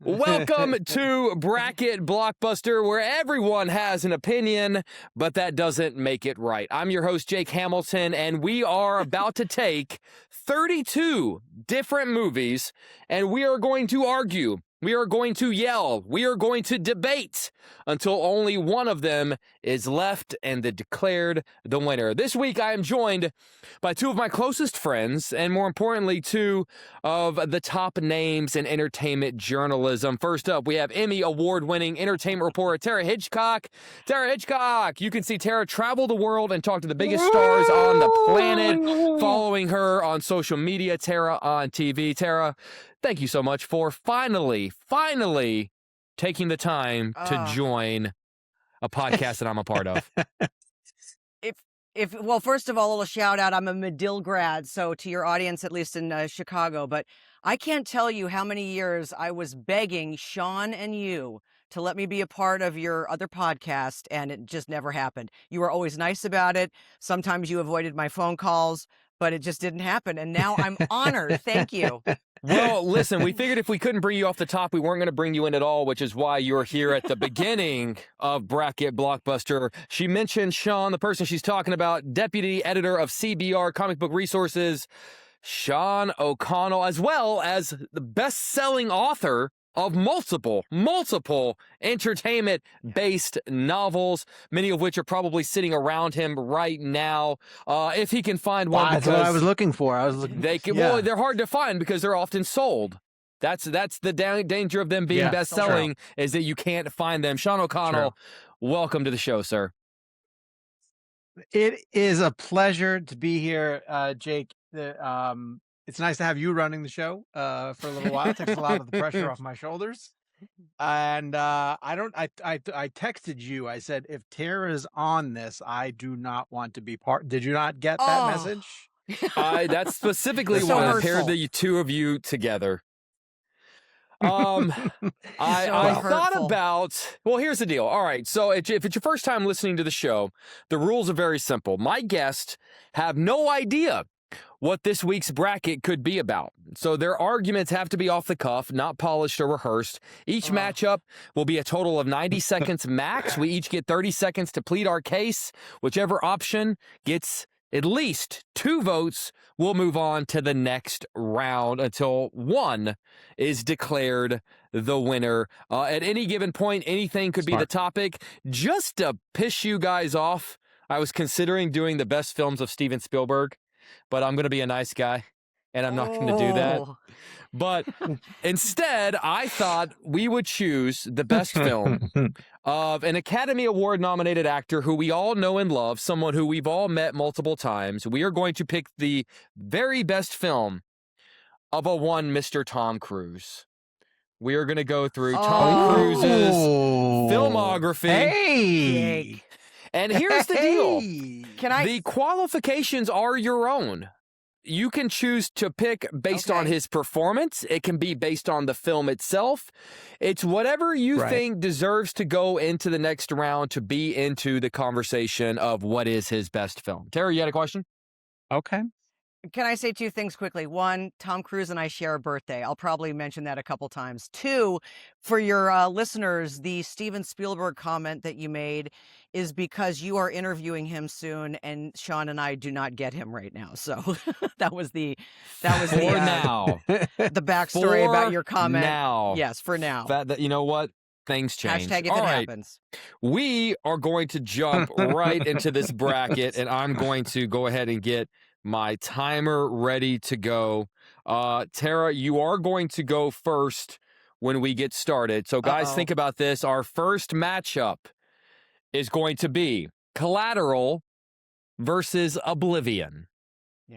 Welcome to Bracket Blockbuster, where everyone has an opinion, but that doesn't make it right. I'm your host, Jake Hamilton, and we are about to take 32 different movies, and we are going to argue. We are going to yell. We are going to debate until only one of them is left and declared the winner. This week, I am joined by two of my closest friends, and more importantly, two of the top names in entertainment journalism. First up, we have Emmy award-winning entertainment reporter Tara Hitchcock. Tara Hitchcock, you can see Tara travel the world and talk to the biggest stars on the planet, following her on social media, Tara on TV. Tara, thank you so much for finally taking the time to join a podcast that I'm a part of. Well, first of all, a little shout out. I'm a Medill grad, so to your audience, at least in Chicago, but I can't tell you how many years I was begging Sean and you to let me be a part of your other podcast, and it just never happened. You were always nice about it. Sometimes you avoided my phone calls, but it just didn't happen. And now I'm honored. Thank you. Well, listen, we figured if we couldn't bring you off the top, we weren't going to bring you in at all, which is why you're here at the beginning of Bracket Blockbuster. She mentioned Sean, the person she's talking about, deputy editor of CBR Comic Book Resources, Sean O'Connell, as well as the best-selling author of multiple entertainment-based novels, many of which are probably sitting around him right now. If he can find one, that's what I was looking for. Well, they're hard to find because they're often sold. That's the danger of them being best-selling, is that you can't find them. Sean O'Connell, welcome to the show, sir. It is a pleasure to be here, Jake. It's nice to have you running the show for a little while. It takes a lot of the pressure off my shoulders. And I texted you. I said, if Tara's on this, I do not want to be part. Did you not get that message? That's specifically why I paired the two of you together. I thought about, well, here's the deal. All right. So if it's your first time listening to the show, the rules are very simple. My guests have no idea what this week's bracket could be about. So their arguments have to be off the cuff, not polished or rehearsed. Each matchup will be a total of 90 seconds max. We each get 30 seconds to plead our case. Whichever option gets at least 2 votes will move on to the next round until one is declared the winner. At any given point, anything could be the topic. Just to piss you guys off, I was considering doing the best films of Steven Spielberg, but I'm going to be a nice guy, and I'm not going to do that. But instead, I thought we would choose the best film of an Academy Award-nominated actor who we all know and love, someone who we've all met multiple times. We are going to pick the very best film of a one Mr. Tom Cruise. We are going to go through Tom Cruise's filmography. Hey! And here's the deal. The qualifications are your own. You can choose to pick based on his performance. It can be based on the film itself. It's whatever you think deserves to go into the next round to be into the conversation of what is his best film. Tara, you had a question? Okay. Can I say 2 things quickly? 1, Tom Cruise and I share a birthday. I'll probably mention that a couple times. 2, for your listeners, the Steven Spielberg comment that you made is because you are interviewing him soon, and Sean and I do not get him right now. So that was the backstory about your comment. Now, yes, for now. You know what? Things change. Hashtag if it happens. We are going to jump right into this bracket, and I'm going to go ahead and get my timer ready to go. Tara, you are going to go first when we get started. So guys, think about this. Our first matchup is going to be Collateral versus Oblivion.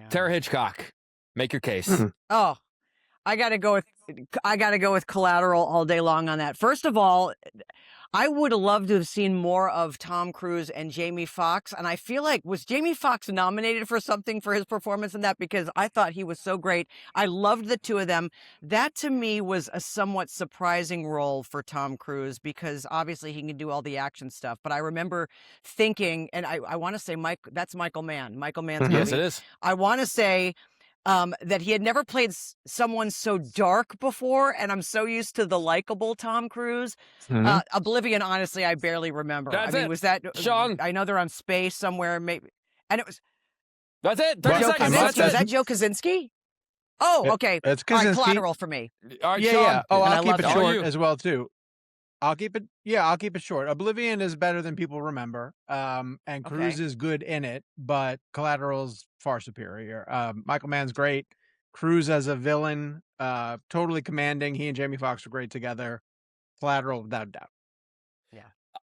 Tara Hitchcock, make your case. I gotta go with Collateral all day long on that. First of all, I would have loved to have seen more of Tom Cruise and Jamie Foxx, and I feel like, was Jamie Foxx nominated for something for his performance in that? Because I thought he was so great. I loved the two of them. That, to me, was a somewhat surprising role for Tom Cruise, because obviously he can do all the action stuff. But I remember thinking, and I want to say, that's Michael Mann. Michael Mann's movie. Yes, it is. I want to say that he had never played someone so dark before, and I'm so used to the likable Tom Cruise. Mhm. Oblivion, honestly, I barely remember. That's I mean, it. was that Sean. I know they're on space somewhere, maybe, and it was That's it. 30 Joe seconds. Kosinski. That's Was it. that Joe Kosinski? Oh, okay. It's All right, Kaczynski. Collateral for me. All right, Yeah, Sean. yeah. Oh, And I I'll keep love it it. short You. as well too. I'll keep it short. Oblivion is better than people remember. And Cruise Okay. is good in it, but Collateral's far superior. Michael Mann's great. Cruise as a villain, totally commanding. He and Jamie Foxx are great together. Collateral, without a doubt.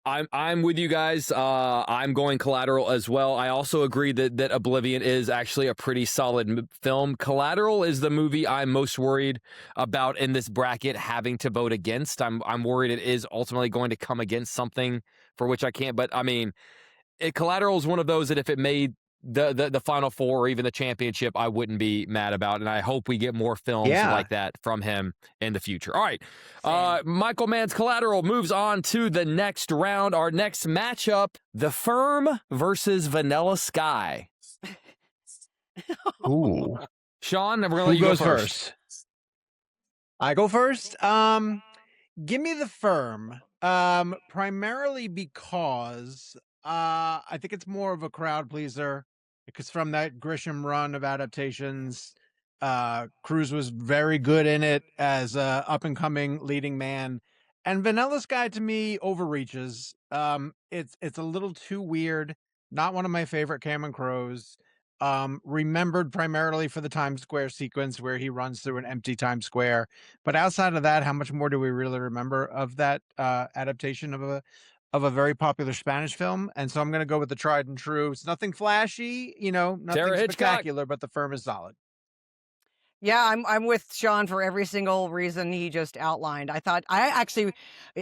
I'm with you guys. I'm going Collateral as well. I also agree that Oblivion is actually a pretty solid film. Collateral is the movie I'm most worried about in this bracket having to vote against. I'm worried it is ultimately going to come against something for which I can't. But I mean, Collateral is one of those that if it made the Final Four or even the championship, I wouldn't be mad about. And I hope we get more films like that from him in the future. All right. Michael Mann's Collateral moves on to the next round. Our next matchup, The Firm versus Vanilla Sky. Ooh. Sean, we're going to Who let you goes go first. I go first. Give me The Firm. Primarily because I think it's more of a crowd pleaser. Because from that Grisham run of adaptations, Cruise was very good in it as a up and coming leading man, and Vanilla Sky to me overreaches. It's a little too weird. Not one of my favorite Cameron Crowe's. Remembered primarily for the Times Square sequence where he runs through an empty Times Square. But outside of that, how much more do we really remember of that adaptation of a very popular Spanish film? And so I'm going to go with the tried and true. It's nothing flashy, nothing Sarah Hitchcock. spectacular, but The Firm is solid. Yeah, I'm with Sean for every single reason he just outlined. I actually,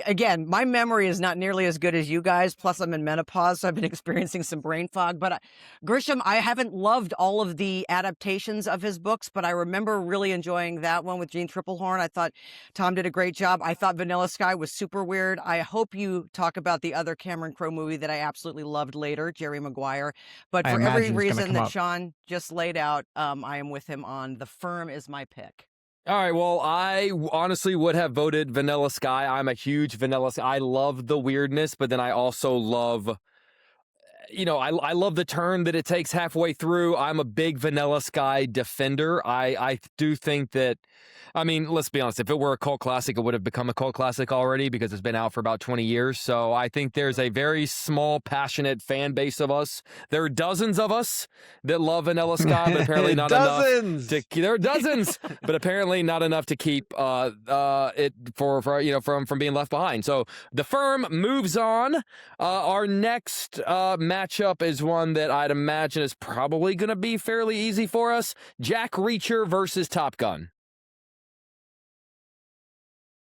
again, my memory is not nearly as good as you guys. Plus, I'm in menopause, so I've been experiencing some brain fog. But Grisham, I haven't loved all of the adaptations of his books, but I remember really enjoying that one with Jean Triplehorn. I thought Tom did a great job. I thought Vanilla Sky was super weird. I hope you talk about the other Cameron Crowe movie that I absolutely loved later, Jerry Maguire. But for every reason that Sean just laid out, I am with him on The Firm is my pick. All right, well, I honestly would have voted Vanilla Sky. I'm a huge Vanilla Sky. I love the weirdness, but then I also love, I love the turn that it takes halfway through. I'm a big Vanilla Sky defender. I do think that, I mean, let's be honest, if it were a cult classic, it would have become a cult classic already because it's been out for about 20 years. So I think there's a very small, passionate fan base of us. There are dozens of us that love Vanilla Sky, but apparently not enough. There are dozens, but apparently not enough to keep it from being left behind. So The Firm moves on. Our next matchup is one that I'd imagine is probably going to be fairly easy for us. Jack Reacher versus Top Gun.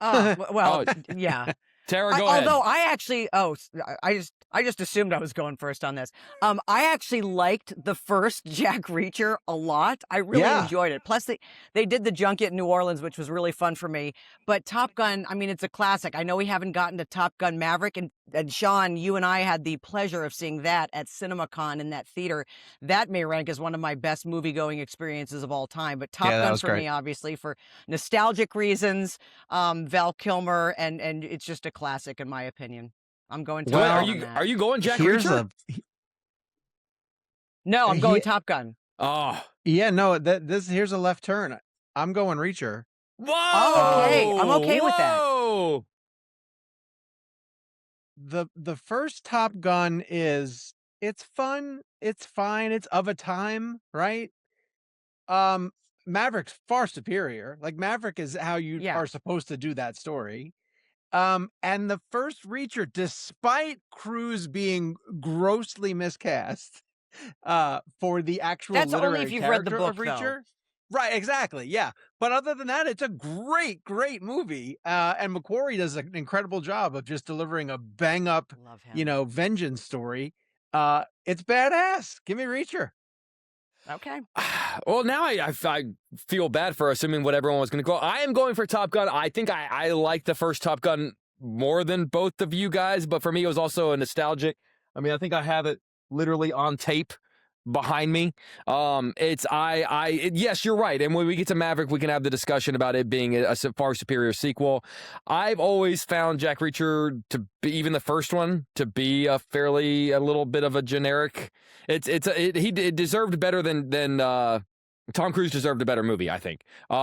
Yeah. Tara, go ahead. Although I just assumed I was going first on this. I actually liked the first Jack Reacher a lot. I really enjoyed it. Plus, they did the junket in New Orleans, which was really fun for me. But Top Gun, I mean, it's a classic. I know we haven't gotten to Top Gun Maverick, and Sean, you and I had the pleasure of seeing that at CinemaCon in that theater. That may rank as one of my best movie-going experiences of all time. But Top Gun for me, obviously, for nostalgic reasons, Val Kilmer, and it's just a classic in my opinion. I'm going Top Gun. Are you going Jack Reacher? No, I'm going Top Gun. Oh. Yeah, no, here's a left turn. I'm going Reacher. Whoa! Okay, I'm okay with that. The first Top Gun it's fun, it's fine, it's of a time, right? Maverick's far superior. Like Maverick is how you are supposed to do that story. And the first Reacher, despite Cruise being grossly miscast, for the actual That's literary only if you've read the book, of Reacher. Right, exactly, yeah. But other than that, it's a great, great movie. And McQuarrie does an incredible job of just delivering a bang-up, vengeance story. It's badass. Give me Reacher. Okay. Well, now I feel bad for assuming what everyone was going to go. I am going for Top Gun. I think I like the first Top Gun more than both of you guys, but for me, it was also a nostalgic. I mean, I think I have it literally on tape behind me. Yes, you're right. And when we get to Maverick, we can have the discussion about it being a far superior sequel. I've always found Jack Reacher to be, even the first one, to be a little bit of a generic. It deserved better than Tom Cruise deserved a better movie, I think. So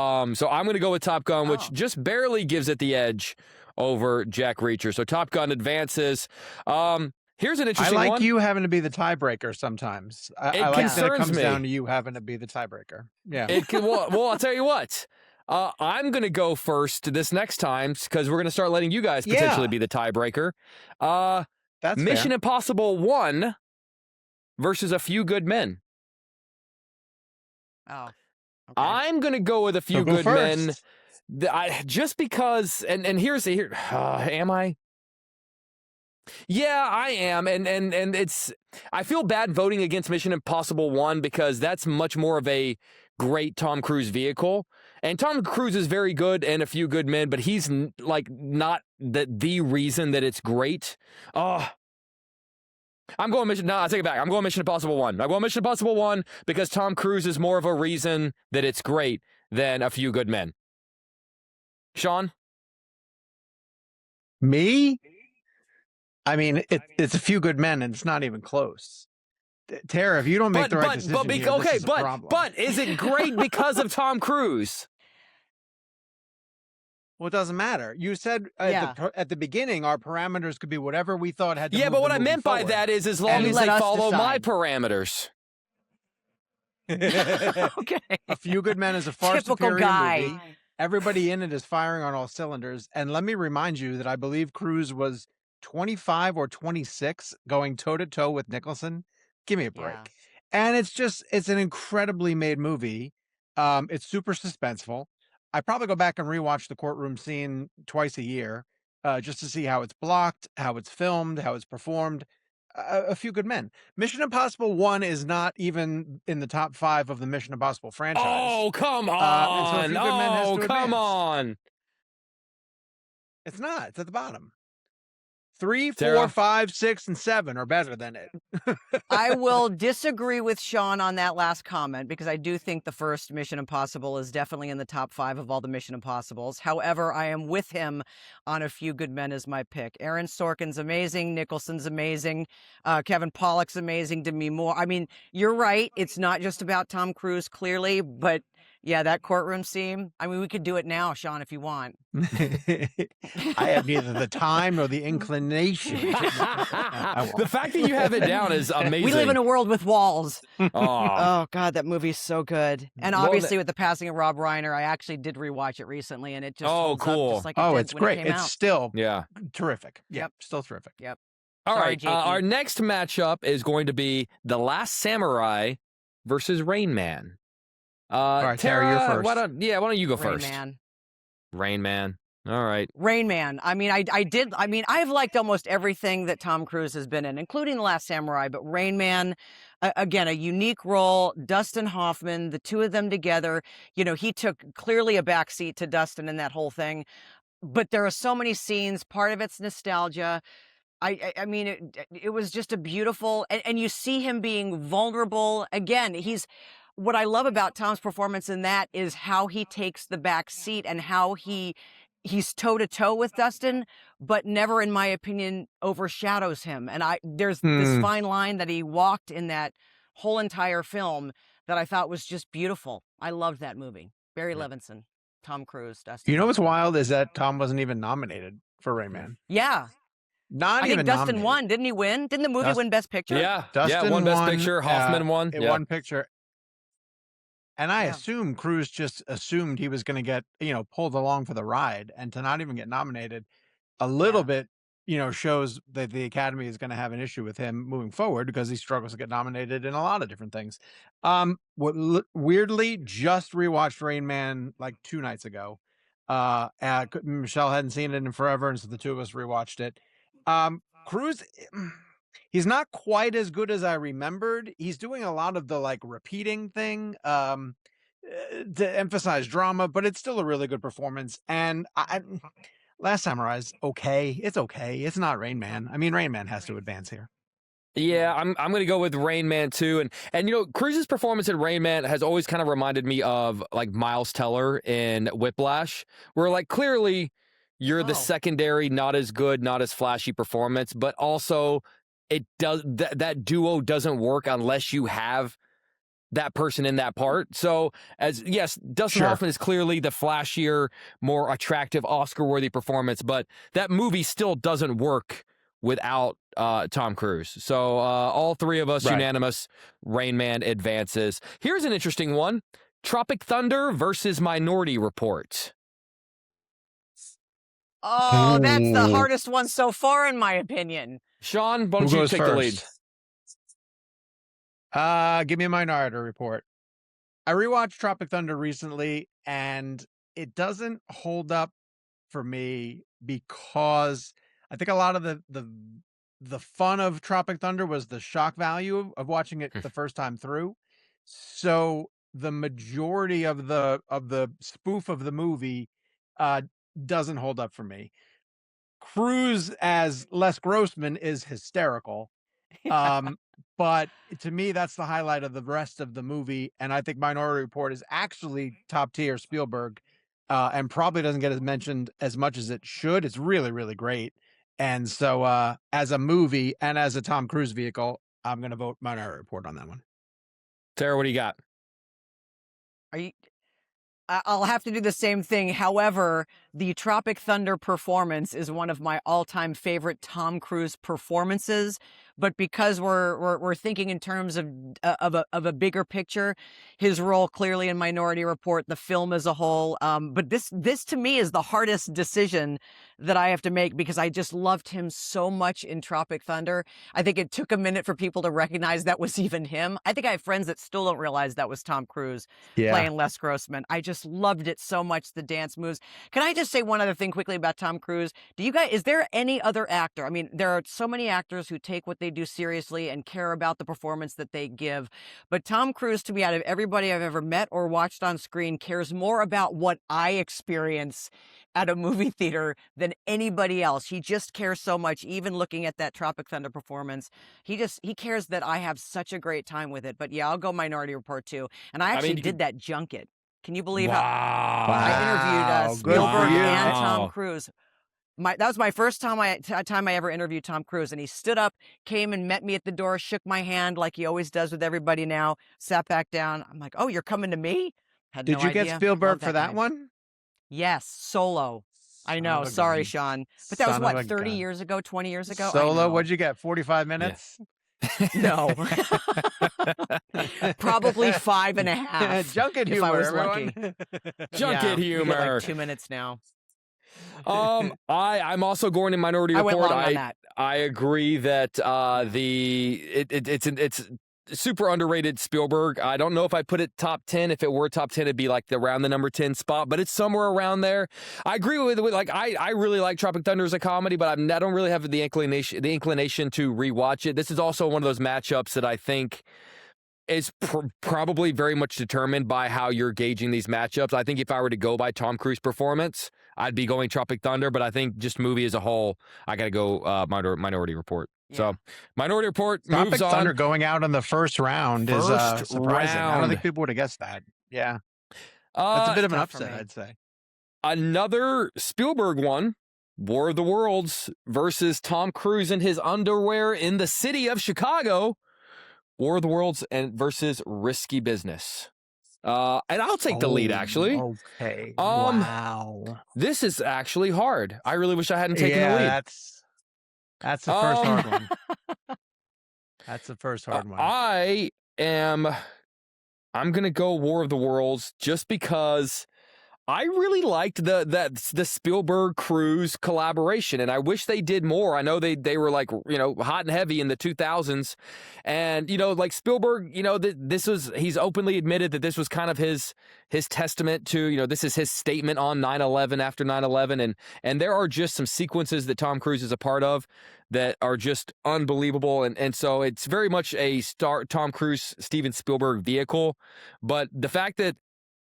I'm going to go with Top Gun, which just barely gives it the edge over Jack Reacher. So Top Gun advances. Here's an interesting one. I like you having to be the tiebreaker sometimes. I like that it comes down to you having to be the tiebreaker. Yeah. Well, I'll tell you what. I'm going to go first this next time because we're going to start letting you guys potentially be the tiebreaker. That's Mission fair. Impossible 1 versus A Few Good Men. Oh. Okay. I'm going to go with A Few Good Men. Just because, and here's am I? Yeah, I am, and it's. I feel bad voting against Mission Impossible 1 because that's much more of a great Tom Cruise vehicle, and Tom Cruise is very good and A Few Good Men, but he's like not the reason that it's great. I'm going Mission. No, I take it back. I'm going Mission Impossible 1. I'm going Mission Impossible 1 because Tom Cruise is more of a reason that it's great than A Few Good Men. Sean? Me? I mean, it's A Few Good Men, and it's not even close. Tara, if you don't make the right decision here, this is a problem. But is it great because of Tom Cruise? Well, it doesn't matter. You said at the beginning our parameters could be whatever we thought had to move but what the I meant by forward. that is as long as they follow my parameters. Okay. A Few Good Men is a far superior movie. Everybody in it is firing on all cylinders. And let me remind you that I believe Cruise was 25 or 26 going toe-to-toe with Nicholson. Give me a break. Yeah. And it's an incredibly made movie. It's super suspenseful. I probably go back and rewatch the courtroom scene twice a year just to see how it's blocked, how it's filmed, how it's performed. A Few Good Men. Mission Impossible 1 is not even in the top 5 of the Mission Impossible franchise. Oh, come on. Come on. It's not. It's at the bottom. 3, 4, 5, 6, and 7 are better than it. I will disagree with Sean on that last comment because I do think the first Mission Impossible is definitely in the top 5 of all the Mission Impossibles. However, I am with him on A Few Good Men as my pick. Aaron Sorkin's amazing. Nicholson's amazing. Kevin Pollak's amazing. Demi Moore. I mean, you're right. It's not just about Tom Cruise, clearly, but yeah, that courtroom scene. I mean, we could do it now, Sean, if you want. I have neither the time nor the inclination. The fact that you have it down is amazing. We live in a world with walls. Oh, God, that movie's so good. And obviously, with the passing of Rob Reiner, I actually did rewatch it recently, and it just holds up just like it did it's great. When it came it's still terrific. Yep, still terrific. Yep. All right, our next matchup is going to be The Last Samurai versus Rain Man. All right, Tara, you're first. Why don't you go first? Rain Man. All right. Rain Man. I mean, I've liked almost everything that Tom Cruise has been in, including The Last Samurai, but Rain Man, again, a unique role. Dustin Hoffman, the two of them together, he took clearly a backseat to Dustin in that whole thing, but there are so many scenes. Part of it's nostalgia. I mean, it was just a beautiful, and you see him being vulnerable. Again, what I love about Tom's performance in that is how he takes the back seat and how he's toe-to-toe with Dustin, but never, in my opinion, overshadows him. And there's this fine line that he walked in that whole entire film that I thought was just beautiful. I loved that movie. Barry Levinson, Tom Cruise, Dustin. You know what's wild is that Tom wasn't even nominated for Rain Man. Yeah. I think Dustin nominated. won. Didn't he win? Didn't the movie win Best Picture? Yeah. Dustin won Best Picture. Hoffman won. It won Picture. And I assume Cruise just assumed he was going to get, pulled along for the ride, and to not even get nominated a little bit, shows that the Academy is going to have an issue with him moving forward because he struggles to get nominated in a lot of different things. Weirdly, just rewatched Rain Man like 2 nights ago. Michelle hadn't seen it in forever, and so the two of us rewatched it. Cruise, he's not quite as good as I remembered. He's doing a lot of the repeating thing to emphasize drama, but it's still a really good performance. And Last Samurai's okay. It's okay. It's not Rain Man. I mean, Rain Man has to advance here. Yeah, I'm going to go with Rain Man too, and Cruise's performance in Rain Man has always kind of reminded me of like Miles Teller in Whiplash, where like clearly you're the Oh. secondary, not as good, not as flashy performance, but also it does that duo doesn't work unless you have that person in that part. So yes, Dustin Sure. Hoffman is clearly the flashier, more attractive, Oscar-worthy performance, but that movie still doesn't work without Tom Cruise. So all three of us Right. unanimous. Rain Man advances. Here's an interesting one: Tropic Thunder versus Minority Report. Oh, that's the hardest one so far, in my opinion. Sean, why Who don't you goes take the lead? first? Give me a Minority Report. I rewatched Tropic Thunder recently, and it doesn't hold up for me because I think a lot of the fun of Tropic Thunder was the shock value of watching it the first time through. So the majority of the spoof of the movie doesn't hold up for me. Cruise as Les Grossman is hysterical. But to me, that's the highlight of the rest of the movie. And I think Minority Report is actually top tier Spielberg, and probably doesn't get as mentioned as much as it should. It's really, really great. And so, as a movie and as a Tom Cruise vehicle, I'm going to vote Minority Report on that one. Sarah, what do you got? I'll have to do the same thing. However, the Tropic Thunder performance is one of my all-time favorite Tom Cruise performances. But because we're thinking in terms of a bigger picture, his role clearly in Minority Report, the film as a whole. But this to me is the hardest decision that I have to make because I just loved him so much in Tropic Thunder. I think it took a minute for people to recognize that was even him. I think I have friends that still don't realize that was Tom Cruise playing Les Grossman. I just loved it so much, the dance moves. Can I just say one other thing quickly about Tom Cruise? Is there any other actor? I mean, there are so many actors who take what they do seriously and care about the performance that they give. But Tom Cruise, to me, out of everybody I've ever met or watched on screen, cares more about what I experience at a movie theater than anybody else. He just cares so much. Even looking at that Tropic Thunder performance, he cares that I have such a great time with it. But yeah, I'll go Minority Report too. And I actually did that junket. Can you believe how I interviewed Spielberg and Tom Cruise? That was my first time I ever interviewed Tom Cruise, and he stood up, came and met me at the door, shook my hand like he always does with everybody now, sat back down. I'm like, oh, you're coming to me? Had Did no you idea. get Spielberg Love for that guy. one? Yes, Solo. I know. Sorry, Sean. But that was what, 30 years ago, 20 years ago? Solo, what'd you get? 45 minutes? No. Probably 5.5. Junket humor, if I was everyone. lucky. Junket humor. Like 2 minutes now. I'm also going to Minority Report. I went long on that. I agree that it's super underrated Spielberg. I don't know if I put it top 10. If it were top 10, it'd be like around the number 10 spot, but it's somewhere around there. I agree with like I really like Tropic Thunder as a comedy, but I don't really have the inclination to rewatch it. This is also one of those matchups that I think is probably very much determined by how you're gauging these matchups. I think if I were to go by Tom Cruise performance, I'd be going Tropic Thunder, but I think just movie as a whole, I got to go Minority Report. Yeah. So Minority Report Tropic moves on. Thunder going out in the first round is surprising. I don't think people would have guessed that. Yeah. That's a bit of an upset, I'd say. Another Spielberg one, War of the Worlds versus Tom Cruise in his underwear in the city of Chicago. War of the Worlds versus Risky Business. And I'll take the lead, actually. Okay. Wow. This is actually hard. I really wish I hadn't taken the lead. That's the first hard one. That's the first hard one. I'm going to go War of the Worlds just because I really liked the Spielberg Cruise collaboration, and I wish they did more. I know they were like, hot and heavy in the 2000s, and like Spielberg, he's openly admitted that this was kind of his testament to, this is his statement on 9/11 after 9/11, and there are just some sequences that Tom Cruise is a part of that are just unbelievable, and so it's very much a Tom Cruise Steven Spielberg vehicle, but the fact that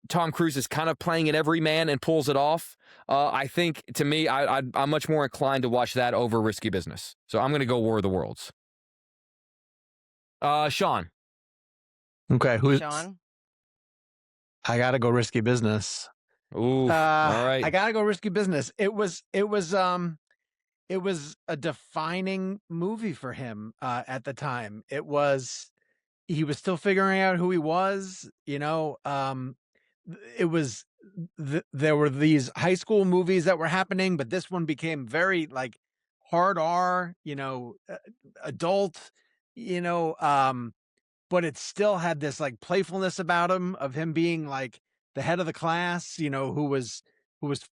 Tom Cruise is kind of playing an everyman and pulls it off. I think, to me, I'm much more inclined to watch that over Risky Business. So I'm going to go War of the Worlds. Sean. Okay, who's Sean? I gotta go risky business. Ooh, all right. I gotta go risky business. It was a defining movie for him at the time. He was still figuring out who he was, it was there were these high school movies that were happening, but this one became very like hard R, adult, you know, but it still had this like playfulness about him of him being like the head of the class, who was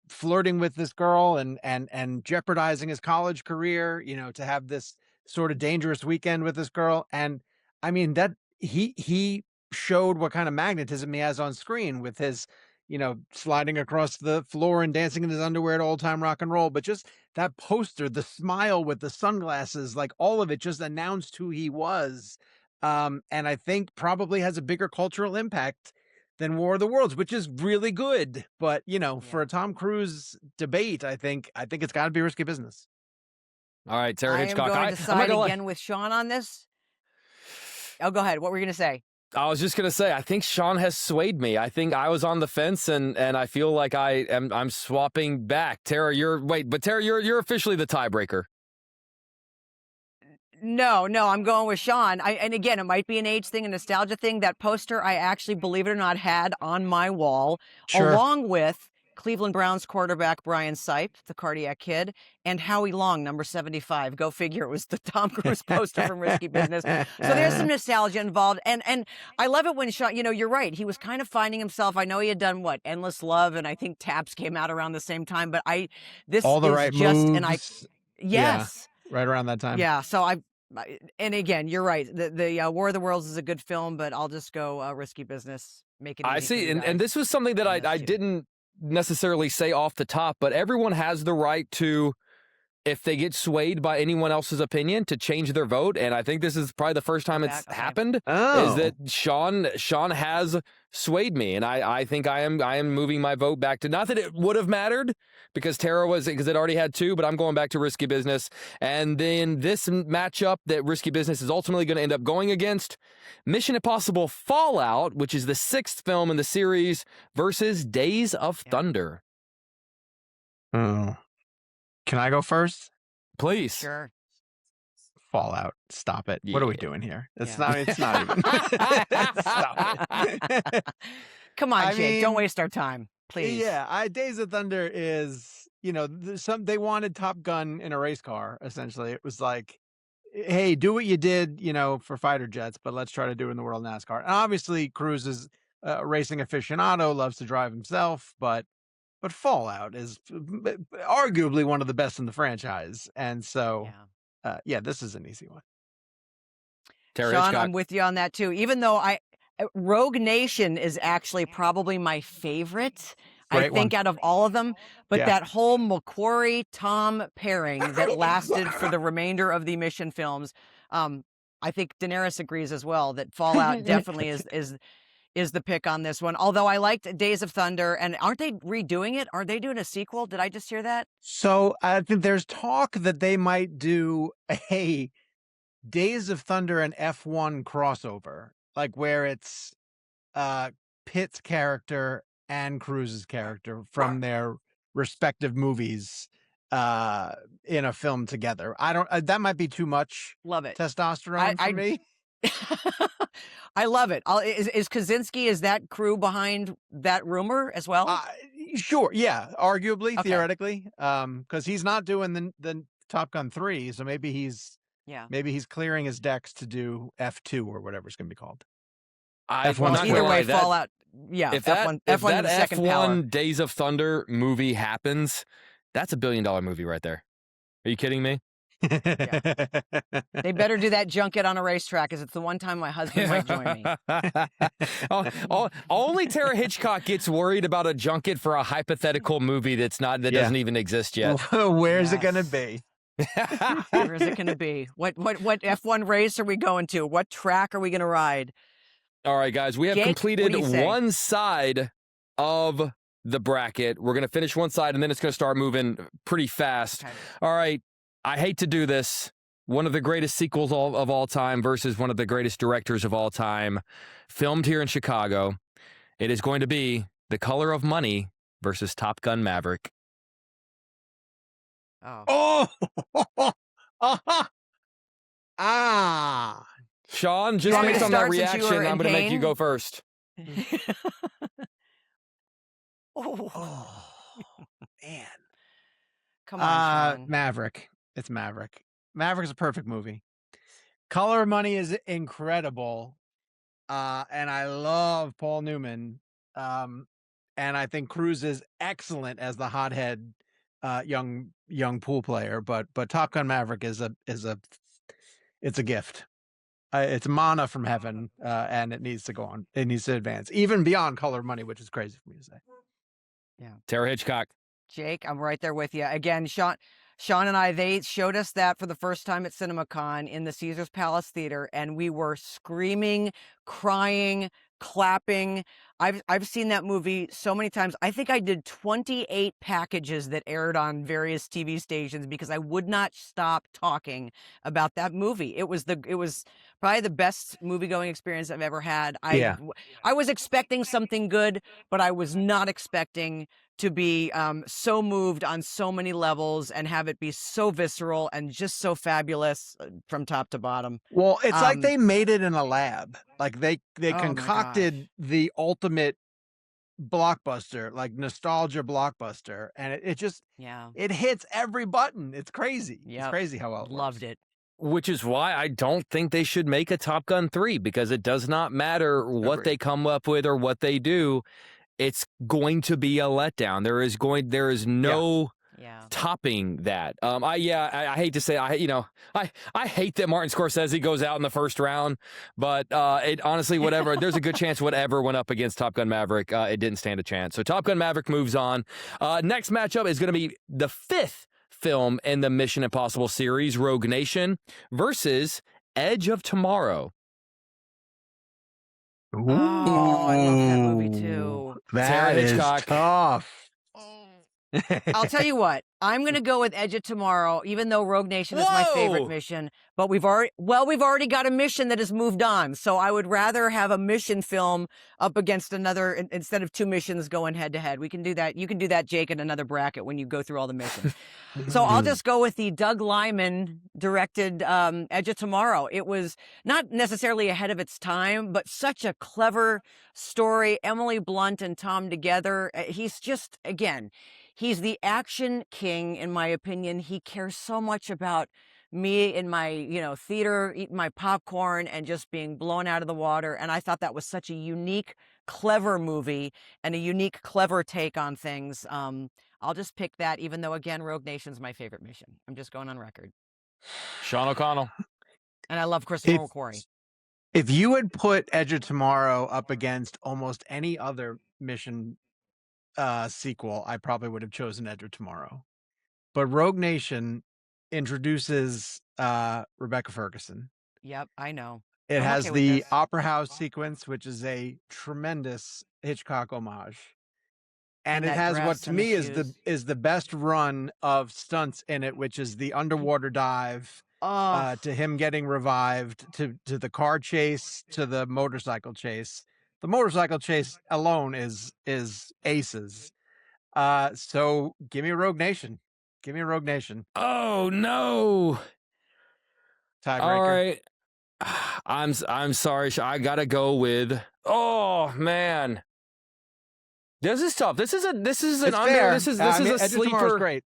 flirting with this girl and jeopardizing his college career, to have this sort of dangerous weekend with this girl. And I mean that he showed what kind of magnetism he has on screen with his, sliding across the floor and dancing in his underwear to old time rock and roll. But just that poster, the smile with the sunglasses, like all of it just announced who he was. And I think probably has a bigger cultural impact than War of the Worlds, which is really good. But for a Tom Cruise debate, I think it's got to be risky business. All right, Tara Hitchcock. I am going to side again with Sean on this. Oh, go ahead. What were you going to say? I was just going to say, I think Sean has swayed me. I think I was on the fence, and I feel like I'm swapping back. Tara, you're officially the tiebreaker. No, I'm going with Sean. And again, it might be an age thing, a nostalgia thing. That poster, I actually, believe it or not, had on my wall, along with Cleveland Browns quarterback Brian Sipe, the cardiac kid, and Howie Long, number 75. Go figure, it was the Tom Cruise poster from Risky Business. So there's some nostalgia involved. And I love it when Sean, you're right. He was kind of finding himself. I know he had done Endless Love, and I think Taps came out around the same time. But all the right moves. Yes. Yeah, right around that time. Yeah. So and again, you're right. The War of the Worlds is a good film, but I'll just go Risky Business. Make it easy. I see. And this was something that I didn't necessarily say off the top, but everyone has the right to, if they get swayed by anyone else's opinion, to change their vote. And I think this is probably the first time it's happened. Is that Sean has swayed me, and I think I am moving my vote back to, not that it would have mattered because it already had two, but I'm going back to Risky Business. And then this matchup that Risky Business is ultimately going to end up going against, Mission Impossible Fallout, which is the 6th film in the series, versus Days of Thunder. Oh. Can I go first? Please. Sure. Fallout. Stop it. What are we doing here? It's not even. Stop it. Come on, Jake. Don't waste our time, please. Yeah. Days of Thunder is, they wanted Top Gun in a race car, essentially. It was like, hey, do what you did, for fighter jets, but let's try to do it in the world of NASCAR. And obviously, Cruise is a racing aficionado, loves to drive himself, but Fallout is arguably one of the best in the franchise. And so, this is an easy one. Sean, Hitchcock. I'm with you on that too. Even though Rogue Nation is actually probably my favorite, I think, out of all of them. But that whole McQuarrie-Tom pairing that lasted for the remainder of the Mission films, I think Daenerys agrees as well that Fallout definitely is the pick on this one. Although I liked Days of Thunder, and aren't they redoing it? Are they doing a sequel? Did I just hear that? So I think there's talk that they might do a Days of Thunder and F1 crossover, like where it's Pitt's character and Cruise's character from their respective movies in a film together. That might be too much. Love it. Testosterone for me. I love it. Is Kaczynski, is that crew behind that rumor as well? Sure. Yeah. Arguably, theoretically, because he's not doing the Top Gun 3, so maybe he's clearing his decks to do F2 or whatever it's going to be called. F1. Either way, Fallout. Yeah. If F1. If F1 that second power. Days of Thunder movie happens, that's $1 billion movie right there. Are you kidding me? They better do that junket on a racetrack, because it's the one time my husband might join me. Only Tara Hitchcock gets worried about a junket for a hypothetical movie that doesn't even exist yet. Where's it going to be? Where is it going to be? What F1 race are we going to? What track are we going to ride? All right, guys, we have completed one side of the bracket. We're going to finish one side, and then it's going to start moving pretty fast. Okay. All right. I hate to do this, one of the greatest sequels of all time versus one of the greatest directors of all time, filmed here in Chicago. It is going to be The Color of Money versus Top Gun Maverick. Oh. Ah. Sean, just based on that reaction, I'm going to make you go first. Oh, man. Come on, Sean. Maverick. It's Maverick. Maverick's a perfect movie. Color of Money is incredible. And I love Paul Newman. And I think Cruise is excellent as the hothead young pool player. But Top Gun Maverick is a gift. It's mana from heaven, and it needs to go on. It needs to advance, even beyond Color of Money, which is crazy for me to say. Yeah. Tara Hitchcock. Jake, I'm right there with you. Again, Sean and I, they showed us that for the first time at CinemaCon in the Caesars Palace Theater, and we were screaming, crying, clapping. I've seen that movie so many times. I think I did 28 packages that aired on various TV stations because I would not stop talking about that movie. It was probably the best movie-going experience I've ever had. I was expecting something good, but I was not expecting to be so moved on so many levels and have it be so visceral and just so fabulous from top to bottom. Well, it's like they made it in a lab. Like they Oh, concocted the ultimate blockbuster, like nostalgia blockbuster, and it just it hits every button. It's crazy. It's crazy how well it loved it. Which is why I don't think they should make a Top Gun 3, because it does not matter what they come up with or what they do. It's going to be a letdown. There is no topping that. I hate to say, I hate that Martin Scorsese goes out in the first round, but it honestly, whatever, there's a good chance whatever went up against Top Gun Maverick, it didn't stand a chance. So Top Gun Maverick moves on. Next matchup is going to be the 5th film in the Mission Impossible series, Rogue Nation versus Edge of Tomorrow. Ooh. Oh, I love that movie too. That is tough. I'll tell you what, I'm going to go with Edge of Tomorrow, even though Rogue Nation is my favorite mission. But we've already got a mission that has moved on. So I would rather have a mission film up against another instead of 2 missions going head to head. We can do that. You can do that, Jake, in another bracket when you go through all the missions. So I'll just go with the Doug Liman directed Edge of Tomorrow. It was not necessarily ahead of its time, but such a clever story. Emily Blunt and Tom together. He's just, again, he's the action king, in my opinion. He cares so much about me in my, theater, eating my popcorn and just being blown out of the water. And I thought that was such a unique, clever movie and a unique, clever take on things. I'll just pick that, even though, again, Rogue Nation's my favorite mission. I'm just going on record. Sean O'Connell. And I love Christopher McQuarrie. If you had put Edge of Tomorrow up against almost any other mission sequel, I probably would have chosen Edge of Tomorrow. But Rogue Nation introduces Rebecca Ferguson. Yep, I know. It has the Opera House sequence, which is a tremendous Hitchcock homage. And it has what to me is the best run of stunts in it, which is the underwater dive, to him getting revived, to the car chase, to the motorcycle chase. The motorcycle chase alone is aces. So give me Rogue Nation. Give me Rogue Nation. Oh no. Tiebreaker. All right. I'm sorry. I gotta go with. Oh man. This is tough. This is a sleeper. Great.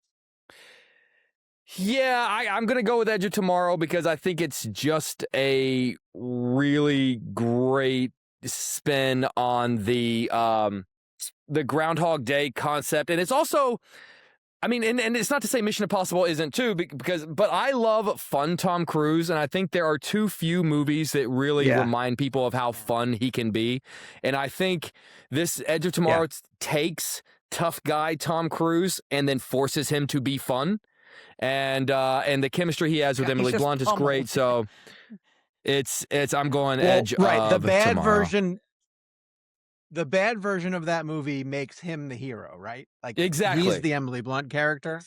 Yeah, I'm gonna go with Edge of Tomorrow because I think it's just a really great spin on the Groundhog Day concept, and it's also, I mean, and it's not to say Mission Impossible isn't too, but I love fun Tom Cruise, and I think there are too few movies that really remind people of how fun he can be, and I think this Edge of Tomorrow takes tough guy Tom Cruise and then forces him to be fun, and the chemistry he has with Emily Blunt is great. So it's I'm going Edge of the bad Tomorrow. version. The bad version of that movie makes him the hero, right? Like exactly, he's the Emily Blunt character.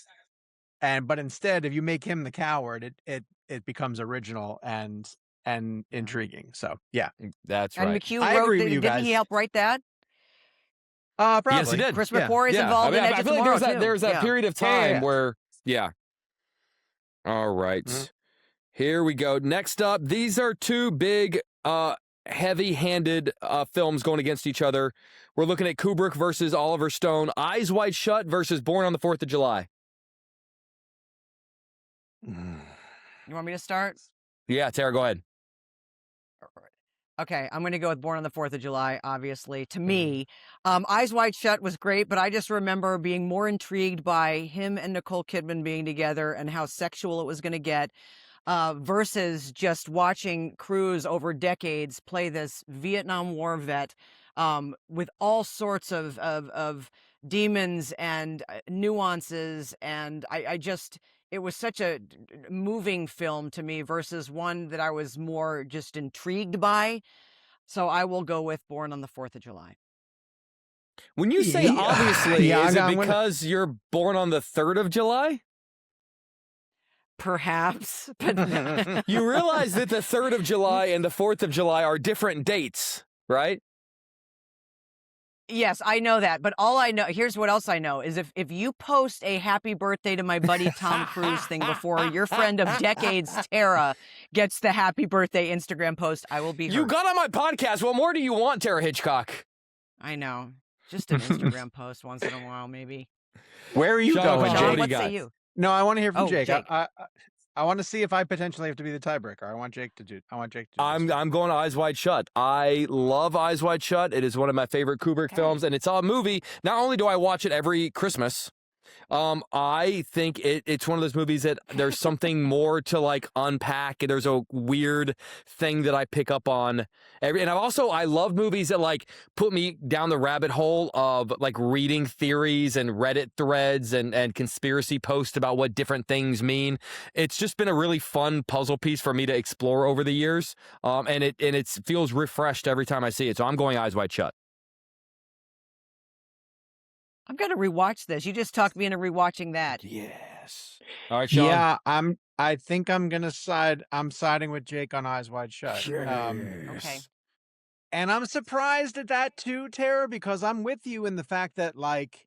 but instead, if you make him the coward, it becomes original and intriguing. So yeah, That's And right. McHugh I wrote. agree with you Didn't guys. he help write that? Probably. Yes, he did. Chris Yeah. McQuarrie's Yeah, involved in Edge I of feel like Tomorrow there's too. that period of time Yeah. where, All right. Mhm. Here we go. Next up, these are two big, heavy-handed films going against each other. We're looking at Kubrick versus Oliver Stone. Eyes Wide Shut versus Born on the 4th of July. You want me to start? Yeah, Tara, go ahead. Okay, I'm going to go with Born on the 4th of July, obviously. To me, Eyes Wide Shut was great, but I just remember being more intrigued by him and Nicole Kidman being together and how sexual it was going to get versus just watching Cruise over decades play this Vietnam War vet with all sorts of demons and nuances. And I just, it was such a moving film to me versus one that I was more just intrigued by. So I will go with Born on the 4th of July. When you say Yeah, obviously, yeah, is it I'm gonna- because you're born on the 3rd of July? Perhaps, but You realize that the 3rd of July and the 4th of July are different dates, right? yes, I know that. But all I know, here's what else I know, is if you post a happy birthday to my buddy Tom Cruise thing before your friend of decades, Tara, gets the happy birthday Instagram post, I will be hurt. You got on my podcast. What more do you want, Tara Hitchcock? I know. Just an Instagram post once in a while, maybe. Where are you Sean, going, Sean, Sean, Jake? what got? say you? No, I want to hear from Oh, Jake. Jake. I want to see if I potentially have to be the tiebreaker. I want Jake to do. I want Jake to. Do I'm this. going Eyes Wide Shut. I love Eyes Wide Shut. It is one of my favorite Kubrick films, and it's a movie. Not only do I watch it every Christmas, I think it's one of those movies that there's something more to like unpack. There's a weird thing that I pick up on and I love movies that like put me down the rabbit hole of like reading theories and Reddit threads and conspiracy posts about what different things mean. It's just been a really fun puzzle piece for me to explore over the years. And it feels refreshed every time I see it. So I'm going Eyes Wide Shut. I've got to rewatch this. You just talked me into rewatching that. Yes. All right, Sean. Yeah, I think I'm gonna side. I'm siding with Jake on Eyes Wide Shut. Okay. And I'm surprised at that too, Tara, because I'm with you in the fact that like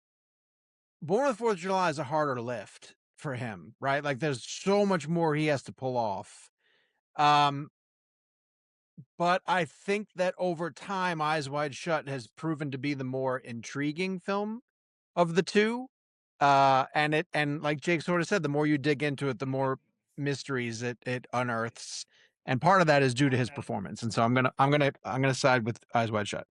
Born on the 4th of July is a harder lift for him, right? Like there's so much more he has to pull off. But I think that over time, Eyes Wide Shut has proven to be the more intriguing film of the two. And like Jake sort of said, the more you dig into it, the more mysteries it unearths. And part of that is due to his performance. And so I'm gonna side with Eyes Wide Shut.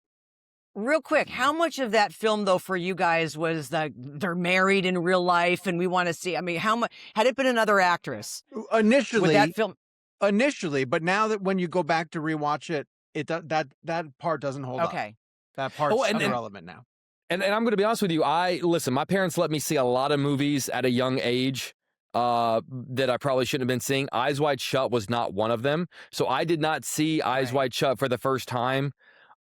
Real quick, how much of that film, though, for you guys was they're married in real life and we want to see? I mean, how much had it been another actress? Initially, Would that film? but now that when you go back to rewatch it, that part doesn't hold up. Okay. That part's and irrelevant now. And I'm going to be honest with you. Listen, my parents let me see a lot of movies at a young age that I probably shouldn't have been seeing. Eyes Wide Shut was not one of them. So I did not see Eyes Right. Wide Shut for the first time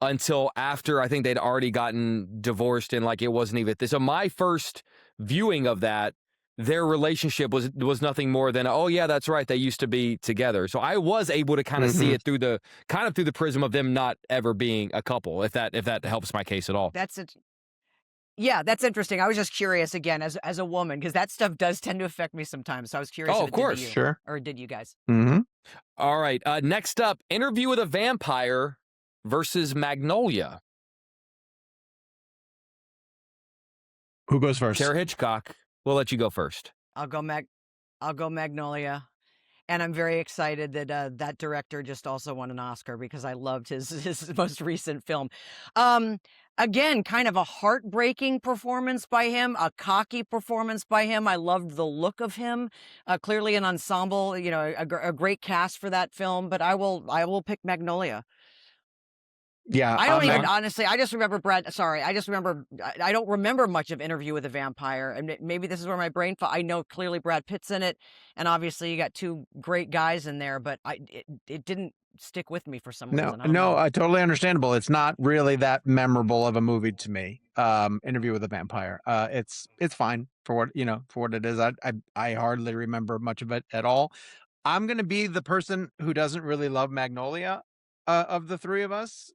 until after I think they'd already gotten divorced and like it wasn't even this. So my first viewing of that, their relationship was nothing more than, oh yeah, that's right, they used to be together. So I was able to kind of see it through the prism of them not ever being a couple, if that helps my case at all. That's it. Yeah, that's interesting. I was just curious again as a woman because that stuff does tend to affect me sometimes. So I was curious. Oh, if of it did to course. you, Sure. or did you guys? Mm-hmm. All right. Next up, Interview with a Vampire versus Magnolia. Who goes first? Tara Hitchcock, we'll let you go first. I'll go Magnolia. And I'm very excited that that director just also won an Oscar because I loved his most recent film. Again, kind of a heartbreaking performance by him, a cocky performance by him. I loved the look of him. Clearly an ensemble, a great cast for that film. But I will pick Magnolia. Yeah, I don't even honestly. I just remember I just remember. I don't remember much of Interview with a Vampire, and maybe this is where my brain. I know clearly Brad Pitt's in it, and obviously you got two great guys in there, but it didn't stick with me for some reason. I don't know. Totally understandable. It's not really that memorable of a movie to me. Interview with a Vampire. It's fine for what it is. I hardly remember much of it at all. I'm gonna be the person who doesn't really love Magnolia of the three of us.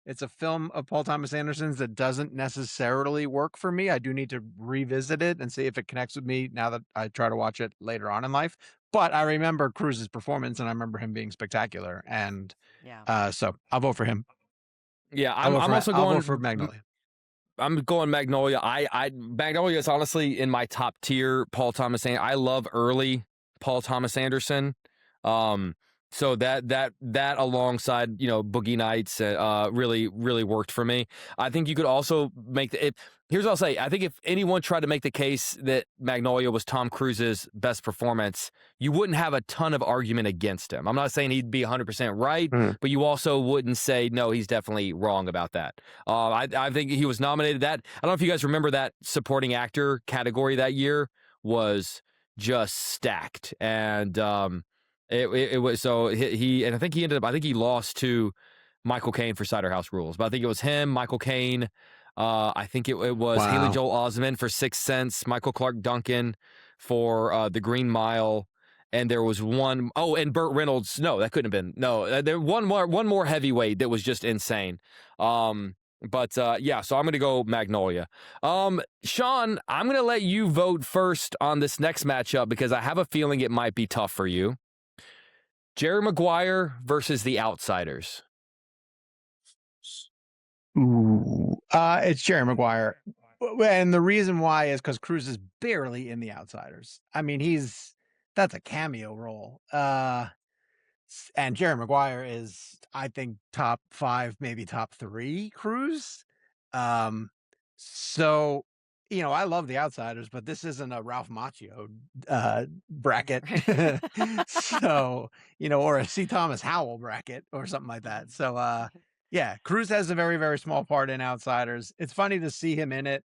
It's a film of Paul Thomas Anderson's that doesn't necessarily work for me. I do need to revisit it and see if it connects with me now that I try to watch it later on in life. But I remember Cruise's performance, and I remember him being spectacular. And so I'll vote for him. Yeah, I'm also going I'll vote for Magnolia. I'm going Magnolia. Magnolia is honestly in my top tier. Paul Thomas Anderson. I love early Paul Thomas Anderson. So that alongside Boogie Nights really worked for me. I think you could also make here's what I'll say. I think if anyone tried to make the case that Magnolia was Tom Cruise's best performance, you wouldn't have a ton of argument against him. I'm not saying he'd be 100% right, but you also wouldn't say, no, he's definitely wrong about that. I think he was nominated. I don't know if you guys remember that supporting actor category that year was just stacked. And it was so he and I think he lost to Michael Caine for Cider House Rules, but I think it was him, Michael Caine. I think it was Haley Joel Osment for Sixth Sense, Michael Clark Duncan for The Green Mile, and there was one and Burt Reynolds. No, that couldn't have been. No, there one more heavyweight that was just insane. But so I'm going to go Magnolia. Sean, I'm going to let you vote first on this next matchup because I have a feeling it might be tough for you. Jerry Maguire versus The Outsiders. Ooh, it's Jerry Maguire. And the reason why is because Cruise is barely in The Outsiders. I mean, that's a cameo role. And Jerry Maguire is, I think, top 5, maybe top 3 Cruise. So, I love The Outsiders, but this isn't a Ralph Macchio bracket. So, or a C. Thomas Howell bracket or something like that. So, yeah, Cruise has a very, very small part in Outsiders. It's funny to see him in it.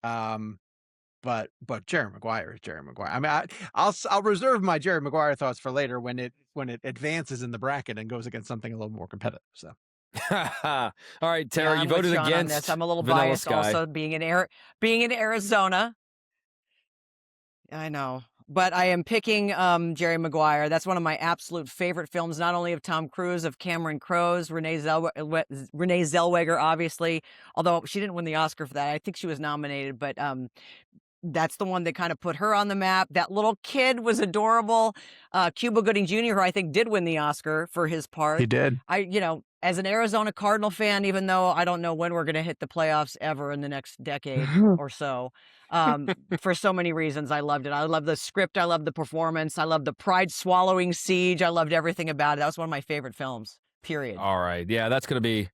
But Jerry Maguire is Jerry Maguire. I mean, I'll reserve my Jerry Maguire thoughts for later when it advances in the bracket and goes against something a little more competitive. So, all right, Tara, you voted against this. I'm a little Vanilla biased, Sky. also being in Arizona. I know, but I am picking Jerry Maguire. That's one of my absolute favorite films, not only of Tom Cruise, of Cameron Crowe, Renee Zellweger, obviously. Although she didn't win the Oscar for that, I think she was nominated, but that's the one that kind of put her on the map. That little kid was adorable. Cuba Gooding Jr., who I think did win the Oscar for his part. He did. As an Arizona Cardinal fan, even though I don't know when we're going to hit the playoffs ever in the next decade or so, for so many reasons, I loved it. I love the script. I love the performance. I love the pride-swallowing siege. I loved everything about it. That was one of my favorite films, period. All right. Yeah, that's going to be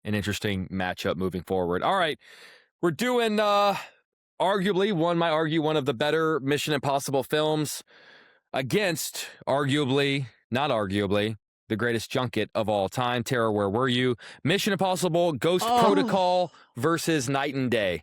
an interesting matchup moving forward. All right. We're doing... arguably, one might argue, one of the better Mission Impossible films against, not arguably, the greatest junket of all time. Tara, where were you? Mission Impossible Ghost Protocol versus Night and Day.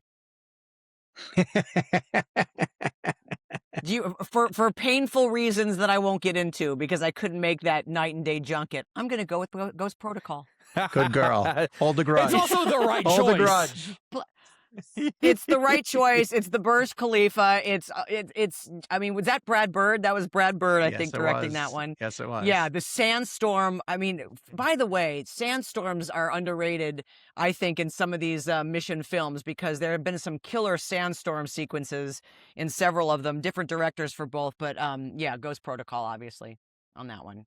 For painful reasons that I won't get into because I couldn't make that Night and Day junket, I'm going to go with Ghost Protocol. Good girl. Hold the grudge. It's also the right choice. Hold the grudge. It's the right choice. It's the Burj Khalifa. It's. I mean, was that Brad Bird? That was Brad Bird, I think, directing that one. Yes, it was. Yeah, the sandstorm. I mean, by the way, sandstorms are underrated, I think, in some of these mission films because there have been some killer sandstorm sequences in several of them. Different directors for both, but Ghost Protocol, obviously, on that one.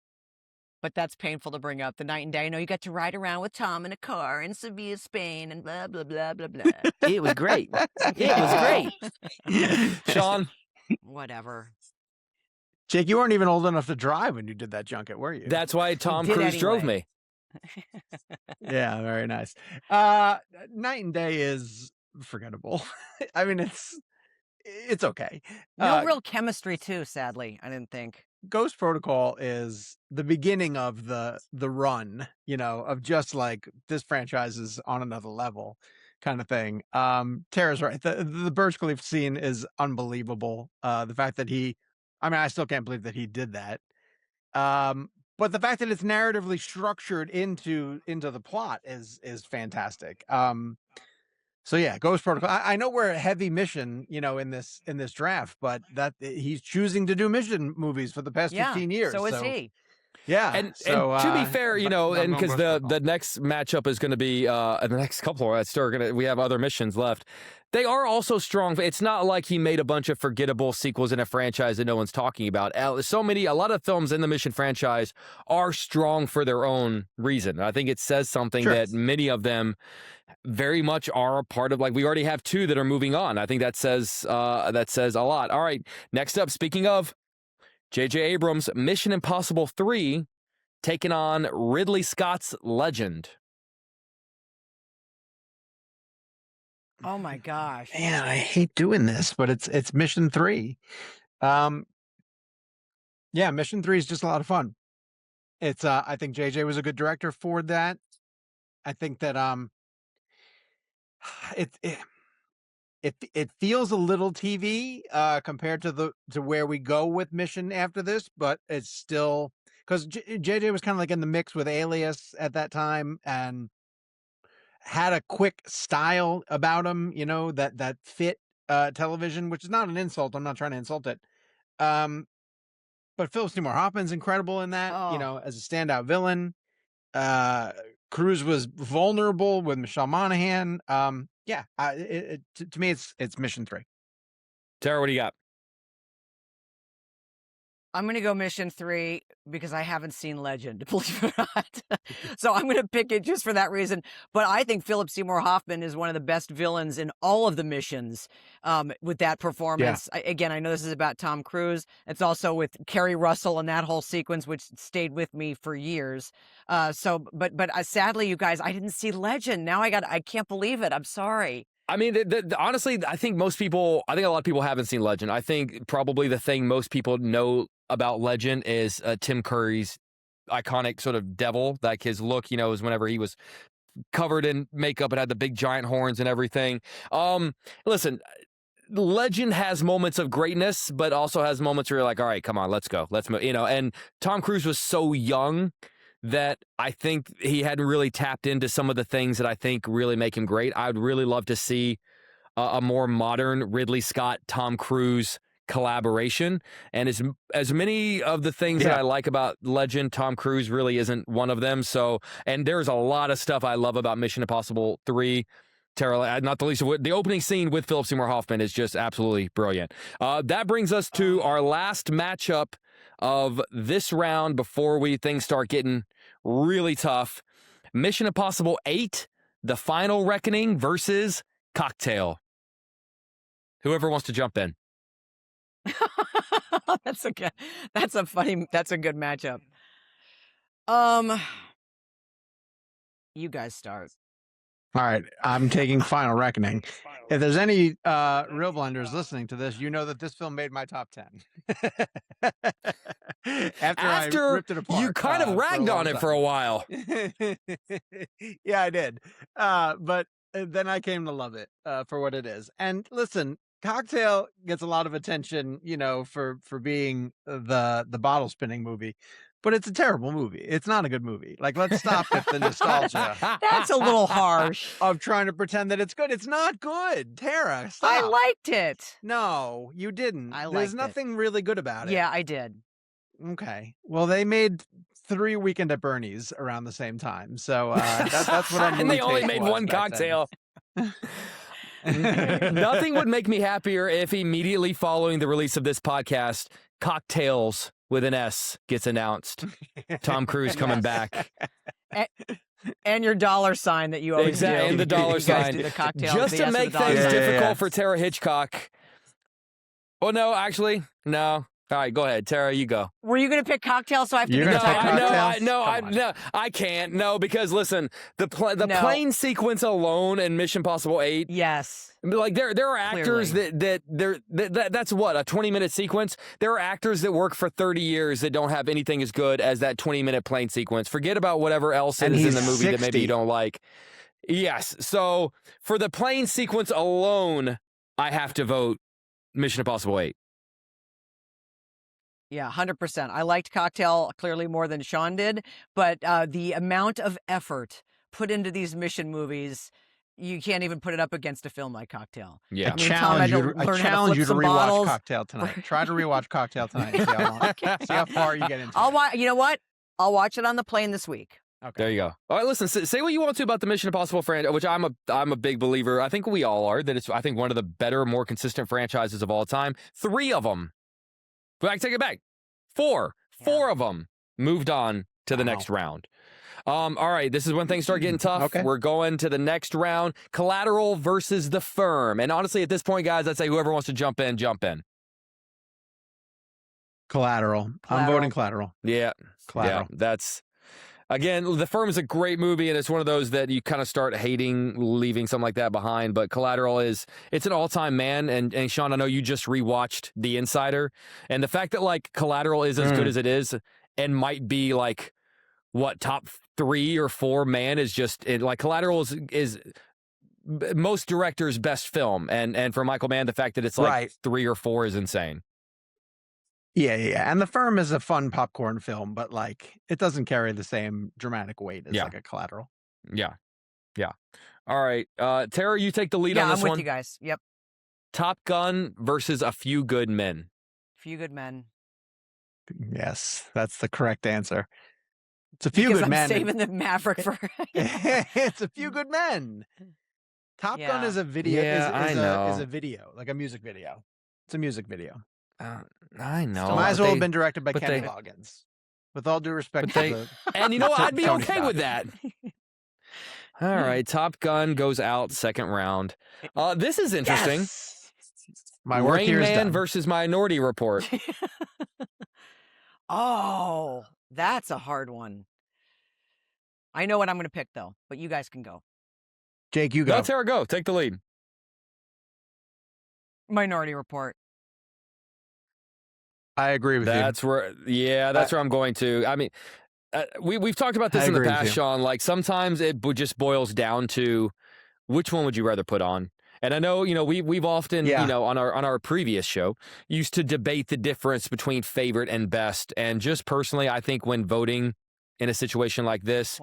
But that's painful to bring up. The Night and Day. You got to ride around with Tom in a car in Sevilla, Spain, and blah, blah, blah, blah, blah. It was great. It was great. Sean? Whatever. Jake, you weren't even old enough to drive when you did that junket, were you? That's why Tom Cruise drove me. Yeah, very nice. Night and Day is forgettable. I mean, it's okay. No real chemistry, too, sadly, I didn't think. Ghost Protocol is the beginning of the run, of just like this franchise is on another level kind of thing. Tara's right. The Burj Khalifa scene is unbelievable. The fact that I still can't believe that he did that. But the fact that it's narratively structured into the plot is fantastic. So yeah, Ghost Protocol. I know we're a heavy mission, in this draft, but that he's choosing to do mission movies for the past 15 years. So is he. Yeah, and to be fair, and because the next matchup is going to be the next couple of we have other missions left. They are also strong. It's not like he made a bunch of forgettable sequels in a franchise that no one's talking about. A lot of films in the Mission franchise are strong for their own reason. I think it says something that many of them very much are a part of. Like, we already have 2 that are moving on. I think that says a lot. All right, next up, speaking of J.J. Abrams, Mission Impossible 3 taking on Ridley Scott's Legend. Oh my gosh. Man, I hate doing this, but it's Mission 3. Yeah, Mission 3 is just a lot of fun. It's I think JJ was a good director for that. I think that it feels a little TV compared to where we go with Mission after this, but it's still, because JJ was kind of like in the mix with Alias at that time and had a quick style about him, that fit television, which is not an insult. I'm not trying to insult it. But Philip Seymour Hoffman's incredible in that, as a standout villain. Cruise was vulnerable with Michelle Monaghan. To me, it's Mission 3. Tara, what do you got? I'm going to go Mission 3 because I haven't seen Legend, believe it or not. So I'm going to pick it just for that reason. But I think Philip Seymour Hoffman is one of the best villains in all of the missions with that performance. Yeah. Again, I know this is about Tom Cruise. It's also with Kerry Russell and that whole sequence, which stayed with me for years. But sadly, you guys, I didn't see Legend. Now I can't believe it. I'm sorry. I mean, honestly, I think a lot of people haven't seen Legend. I think probably the thing most people know about Legend is Tim Curry's iconic sort of devil, like his look, is whenever he was covered in makeup and had the big giant horns and everything. Listen, Legend has moments of greatness, but also has moments where you're like, all right, come on, let's go. Let's move, and Tom Cruise was so young that I think he hadn't really tapped into some of the things that I think really make him great. I'd really love to see a more modern Ridley Scott, Tom Cruise collaboration. And as many of the things that I like about Legend, Tom Cruise really isn't one of them. So, and there's a lot of stuff I love about Mission Impossible 3. Tara, not the least of what the opening scene with Philip Seymour Hoffman is just absolutely brilliant. That brings us to our last matchup of this round before things start getting really tough. Mission Impossible 8, The Final Reckoning versus Cocktail. Whoever wants to jump in. That's a good matchup. You guys start. All right, I'm taking Final Reckoning. If there's any real blenders listening to this, you know that this film made my top 10. After I ripped it apart. You kind of ragged on it for a while. Yeah, I did. But then I came to love it for what it is. And listen, Cocktail gets a lot of attention, for being the bottle spinning movie. But it's a terrible movie. It's not a good movie. Like, let's stop with the nostalgia. That's a little harsh. Of trying to pretend that it's good. It's not good. Tara, stop. I liked it. No, you didn't. There's nothing really good about it. Yeah, I did. Okay. Well, they made 3 Weekend at Bernie's around the same time. So that's what I'm and they only made one cocktail. Nothing would make me happier if immediately following the release of this podcast, Cocktails with an S gets announced. Tom Cruise coming back. And your dollar sign that you always do. And the dollar sign. Do the cocktail, just to make things difficult for Tara Hitchcock. Oh, no, actually, no. All right, go ahead, Tara. You go. Were you going to pick Cocktail? So I have to You're be gonna pick Cocktail? No, I can't. No, because listen, the plane sequence alone in Mission Impossible 8. Yes. Like there are actors that's what, a 20-minute sequence. There are actors that work for 30 years that don't have anything as good as that 20-minute plane sequence. Forget about whatever else is in the movie 60. that maybe you don't like. Yes. So for the plane sequence alone, I have to vote Mission Impossible 8. Yeah, 100%. I liked Cocktail clearly more than Sean did, but the amount of effort put into these mission movies, you can't even put it up against a film like Cocktail. Yeah. I challenge you to rewatch Cocktail tonight. Try to rewatch Cocktail tonight. See how long. See how far you get into it. You know what? I'll watch it on the plane this week. Okay. There you go. All right, listen. Say what you want to about the Mission Impossible franchise, which I'm a big believer. I think we all are. That it's, I think, one of the better, more consistent franchises of all time. 3 of them. But I take it back. 4 of them moved on to the next round. All right, this is when things start getting tough. Okay. We're going to the next round. Collateral versus The Firm. And honestly, at this point, guys, I'd say whoever wants to jump in, jump in. Collateral. I'm voting Collateral. Yeah. Collateral. Yeah, that's... Again, The Firm is a great movie, and it's one of those that you kind of start hating leaving something like that behind. But Collateral it's an all-time man. And Sean, I know you just rewatched The Insider. And the fact that, like, Collateral is as good as it is and might be, like, what, top 3 or 4 man is just... like, Collateral is most directors' best film. And for Michael Mann, the fact that it's, like, 3 or 4 is insane. Yeah. And The Firm is a fun popcorn film, but like it doesn't carry the same dramatic weight as like a Collateral. Yeah. All right, Tara, you take the lead on this one. Yeah, I'm with you guys. Yep. Top Gun versus A Few Good Men. Few Good Men. Yes, that's the correct answer. It's A Few Good I'm Men. saving the Maverick for. It's A Few Good Men. Top Gun is a video. Is a video, like a music video. It's a music video. I know. Might as well have been directed by Kenny Loggins. With all due respect to and you know what? I'd be Tony okay Scott. with that. All right, Top Gun goes out second round. This is interesting. Yes. My work here is Rain Man done. versus Minority Report. Oh, that's a hard one. I know what I'm going to pick though, but you guys can go. Jake, you go. Let Tara go. Take the lead. Minority Report. I agree with you. That's where I'm going to. I mean, we've talked about this in the past, Sean. Like sometimes it just boils down to which one would you rather put on. And I know, we've often, on our previous show, used to debate the difference between favorite and best. And just personally, I think when voting in a situation like this,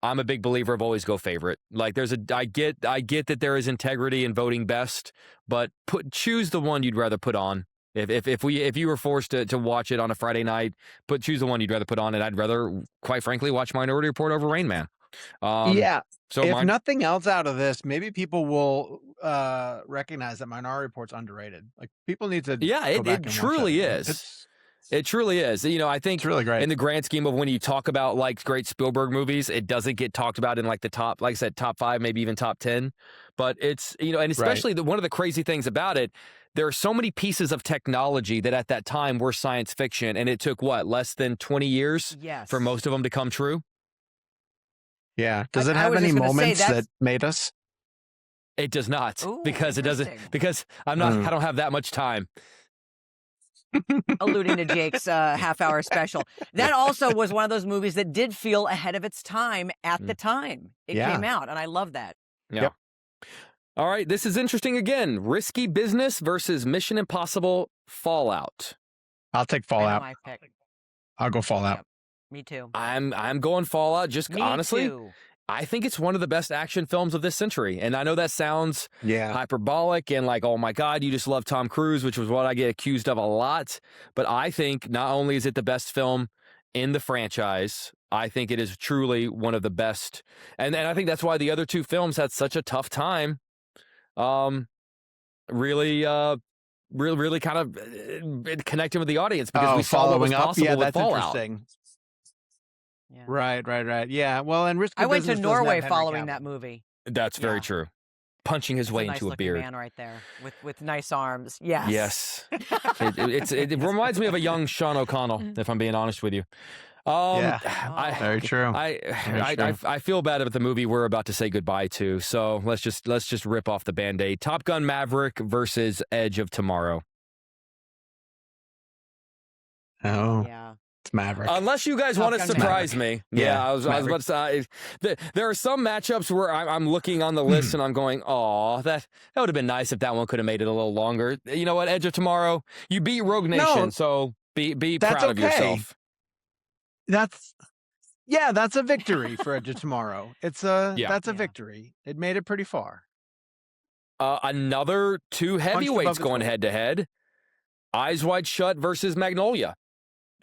I'm a big believer of always go favorite. Like I get that there is integrity in voting best, but choose the one you'd rather put on. If you were forced to watch it on a Friday night, choose the one you'd rather put on, and I'd rather, quite frankly, watch Minority Report over Rain Man. So if nothing else out of this, maybe people will recognize that Minority Report's underrated. Like people need to. Yeah, it truly is. It truly is. I think it's really great in the grand scheme of when you talk about like great Spielberg movies, it doesn't get talked about in like the top, like I said, top 5, maybe even top 10. But it's and especially one of the crazy things about it. There are so many pieces of technology that at that time were science fiction, and it took, less than 20 years for most of them to come true? Yeah. Does it have any moments that made us? It does not. Because it doesn't. Because I don't have that much time. Alluding to Jake's half-hour special. That also was one of those movies that did feel ahead of its time at the time it came out, and I love that. Yeah. Yep. All right, this is interesting again. Risky Business versus Mission Impossible Fallout. I'll take Fallout. My pick. I'll go Fallout. Yep. Me too. I'm going Fallout. Just Me honestly, too. I think it's one of the best action films of this century. And I know that sounds hyperbolic and like, oh my God, you just love Tom Cruise, which was what I get accused of a lot. But I think not only is it the best film in the franchise, I think it is truly one of the best. And I think that's why the other 2 films had such a tough time. Really kind of connecting with the audience because we saw what was possible with Fallout. Interesting. Yeah. Right. Yeah. Well, and Risky I went to Business Norway following that movie. That's very true. punching his That's way a nice into a looking beard. man right there with nice arms. Yes. Yes. It reminds me of a young Sean O'Connell, if I'm being honest with you. Yeah, very true. I feel bad about the movie we're about to say goodbye to, so let's just rip off the Band-Aid. Top Gun Maverick versus Edge of Tomorrow. Oh, Yeah. it's Maverick. Unless you guys Top want to Gun surprise Maverick. me. Yeah, I was about to say, there are some matchups where I'm looking on the list and I'm going, oh, that would have been nice if that one could have made it a little longer. You know what, Edge of Tomorrow, you beat Rogue Nation, so be that's proud of okay. yourself. That's a victory for Edge of Tomorrow. That's a victory. It made it pretty far. Another two heavyweights going head to head. Eyes Wide Shut versus Magnolia.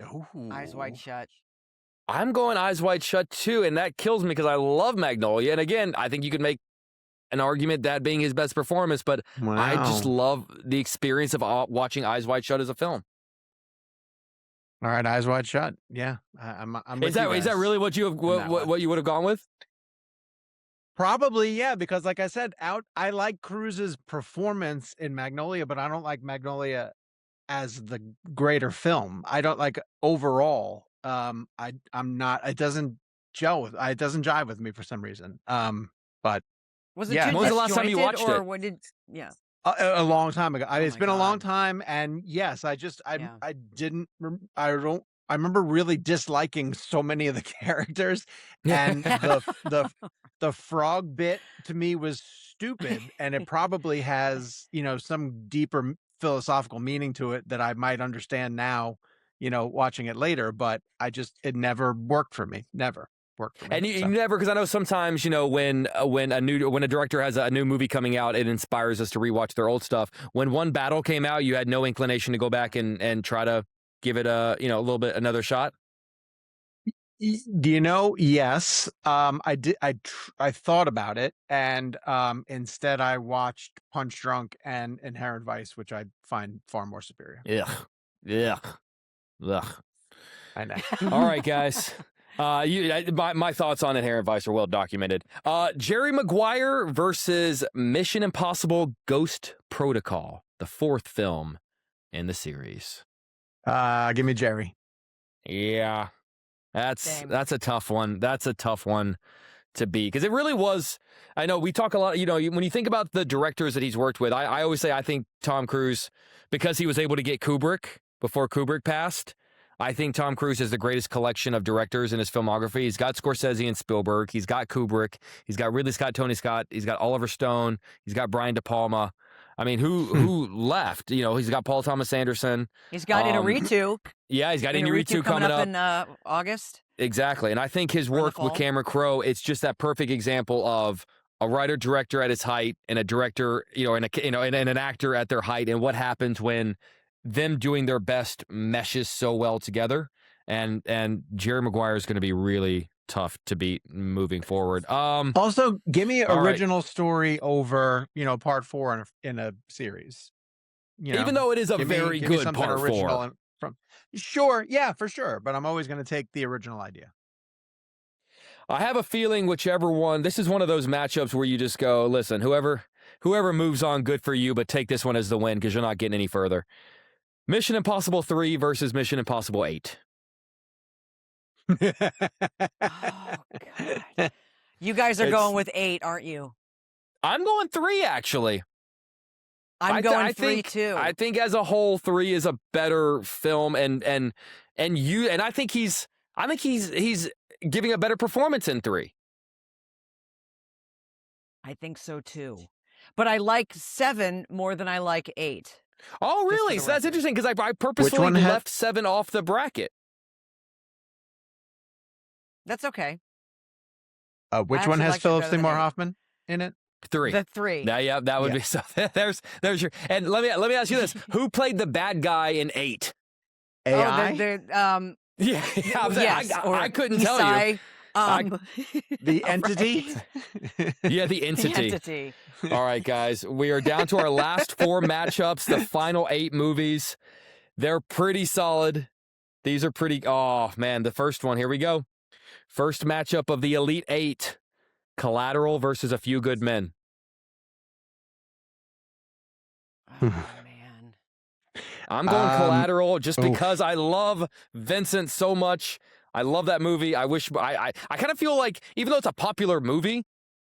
Ooh. Eyes Wide Shut. I'm going Eyes Wide Shut too, and that kills me because I love Magnolia. And again, I think you could make an argument that being his best performance, but I just love the experience of watching Eyes Wide Shut as a film. All right, Eyes Wide Shut. Yeah, I'm with you guys. Is that really what you would have gone with? Probably, yeah, because like I said, I like Cruise's performance in Magnolia, but I don't like Magnolia as the greater film. I don't like overall. I'm not. It doesn't gel with. It doesn't jive with me for some reason. But Was it yeah. too When was the last time you disjointed, watched or it? what did? Yeah. A long time ago. It's my been a long God. time, and yes, I Yeah. didn't. I remember really disliking so many of the characters, and the frog bit to me was stupid, and it probably has some deeper philosophical meaning to it that I might understand now, watching it later. But it never worked for me. Never worked for me. And you never, because I know sometimes when a director has a new movie coming out, it inspires us to rewatch their old stuff. When One Battle came out, you had no inclination to go back and try to give it a little bit another shot. Do you know? Yes, I did. I thought about it, and instead I watched Punch Drunk and Inherent Vice, which I find far more superior. Yeah. I know. All right, guys. My thoughts on Inherent Vice are well documented. Jerry Maguire versus Mission Impossible: Ghost Protocol, the fourth film in the series. Give me Jerry. Yeah. Same. That's a tough one. That's a tough one to beat because it really was. I know we talk a lot. When you think about the directors that he's worked with, I always say I think Tom Cruise, because he was able to get Kubrick before Kubrick passed. I think Tom Cruise has the greatest collection of directors in his filmography. He's got Scorsese and Spielberg. He's got Kubrick. He's got Ridley Scott, Tony Scott. He's got Oliver Stone. He's got Brian De Palma. I mean, who left? He's got Paul Thomas Anderson. He's got Inarritu. Yeah, he's got Inarritu coming up in August. Exactly, and I think his work with Cameron Crowe, it's just that perfect example of a writer-director at his height and a director, and an actor at their height, and what happens when them doing their best meshes so well together. And Jerry Maguire is going to be really tough to beat moving forward. Also, give me original story over part 4 in a series. Even though it is a very good part 4. Sure, yeah, for sure. But I'm always going to take the original idea. I have a feeling whichever one. This is one of those matchups where you just go, listen, whoever moves on, good for you, but take this one as the win because you're not getting any further. Mission Impossible 3 versus Mission Impossible 8. Oh, God. You guys are going with 8, aren't you? I'm going 3, actually. I'm going 3 too. I think as a whole, 3 is a better film, and I think he's giving a better performance in 3. I think so too, but I like 7 more than I like 8. Oh, really? So that's interesting because I purposely left 7 off the bracket. That's okay. Which one has Philip Seymour Hoffman in it? 3. The 3. Yeah, that would be so. There's your. And let me ask you this: who played the bad guy in 8? AI. I couldn't tell you. The entity. Yeah, the entity. All right, guys, we are down to our last 4 matchups. The final 8 movies. They're pretty solid. These are pretty. Oh man, the first one. Here we go. First matchup of the Elite 8. Collateral versus A Few Good Men. Oh man. I'm going Collateral just because I love Vincent so much. I love that movie. I wish I kind of feel like, even though it's a popular movie,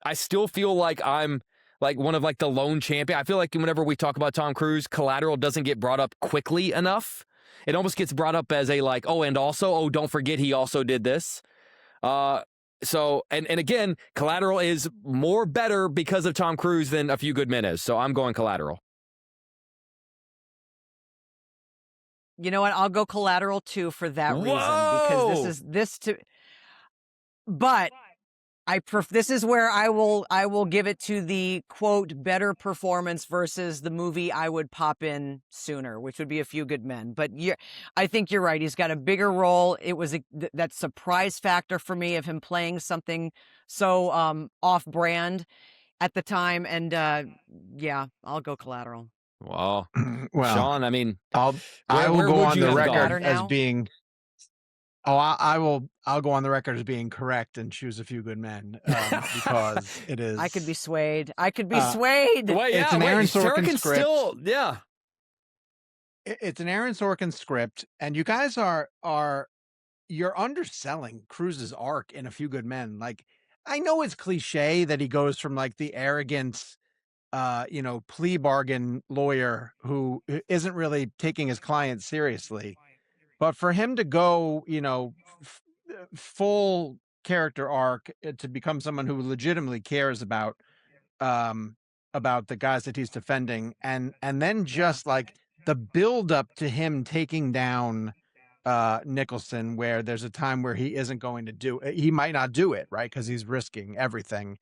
I still feel like I'm like one of like the lone champion. I feel like whenever we talk about Tom Cruise, Collateral doesn't get brought up quickly enough. It almost gets brought up as a like, oh, and also, oh, don't forget he also did this. So and again, Collateral is more better because of Tom Cruise than A Few Good Men is. So I'm going Collateral. You know what? I'll go Collateral too for that reason, because but this is where I will give it to the quote better performance versus the movie I would pop in sooner, which would be A Few Good Men. But I think you're right. He's got a bigger role. It was that surprise factor for me of him playing something so off brand at the time, and yeah, I'll go Collateral. Wow. Well, Sean, I mean, I will go on the record as now? being. Oh, I'll go on the record as being correct and choose A Few Good Men because it is. I could be swayed. Swayed. Wait, it's an Aaron Sorkin script. Yeah. It's an Aaron Sorkin script, and you guys you're underselling Cruise's arc in A Few Good Men. Like, I know it's cliche that he goes from like the arrogant, plea bargain lawyer who isn't really taking his client seriously. But for him to go, full character arc to become someone who legitimately cares about the guys that he's defending, and then just like the build up to him taking down Nicholson, where there's a time where he isn't going to he might not do it, right? Because he's risking everything.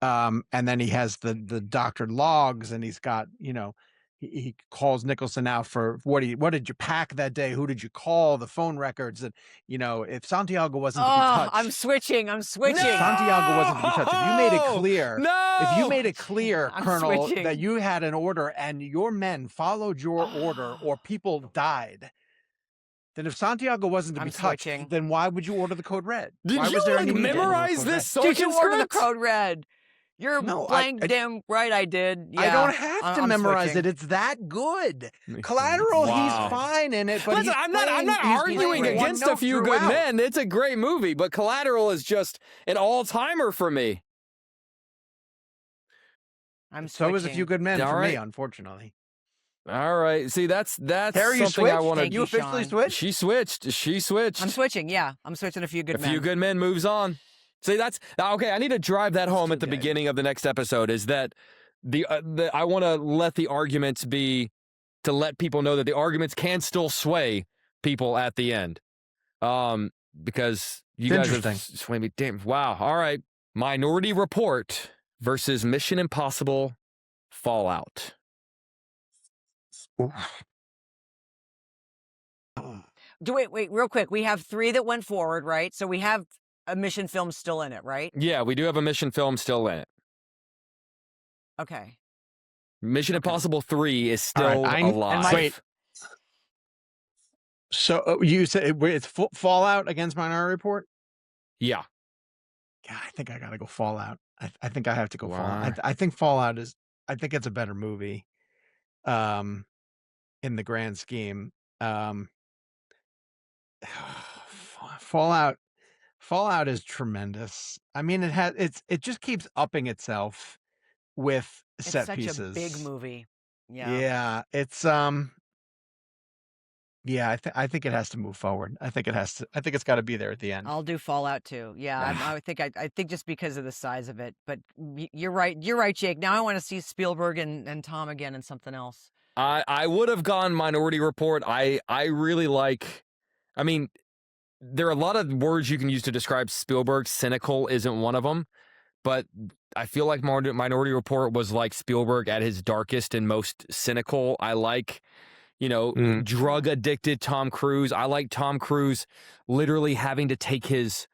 And then he has the doctored logs, and he's got, he calls Nicholson out for what did you pack that day? Who did you call? The phone records. And, if Santiago wasn't to be touched. I'm switching. If Santiago wasn't to be touched. If you made it clear, Colonel, that you had an order and your men followed your order or people died, then if Santiago wasn't to be touched, then why would you order the code red? Did you memorize this? Did you order the code red? You're damn right I did. Yeah, I don't have to memorize it. It's that good. Collateral, he's fine in it. But listen, I'm not arguing against A Few Good Men. It's a great movie, but Collateral is just an all-timer for me. So is A Few Good Men for me, unfortunately. All right. See, that's Harry, something I want to. You officially switched? She switched. I'm switching. Yeah, I'm switching A Few Good Men. A Few Good Men moves on. See, that's okay. I need to drive that home at the beginning of the next episode. Is that I want to let the arguments be to let people know that the arguments can still sway people at the end, because you guys have swayed me. Damn! Wow. All right. Minority Report versus Mission Impossible Fallout. Wait, real quick. We have 3 that went forward, right? So we have a Mission film still in it, right? Yeah, we do have a Mission film still in it. Okay. Mission Impossible 3 is still alive. Wait. So you said it's Fallout against Minority Report? Yeah. Yeah, I think I got to go Fallout. I think I have to go Fallout. I think Fallout I think it's a better movie in the grand scheme. Fallout is tremendous. I mean, it just keeps upping itself with set pieces. It's such a big movie. Yeah. Yeah, it's yeah, I think it has to move forward. I think it's got to be there at the end. I'll do Fallout too. Yeah, I think just because of the size of it. But you're right. You're right, Jake. Now I want to see Spielberg and Tom again in something else. I would have gone Minority Report. I really like. I mean, there are a lot of words you can use to describe Spielberg. Cynical isn't one of them, but I feel like Minority Report was like Spielberg at his darkest and most cynical. I like, drug addicted Tom Cruise. I like Tom Cruise literally having to take his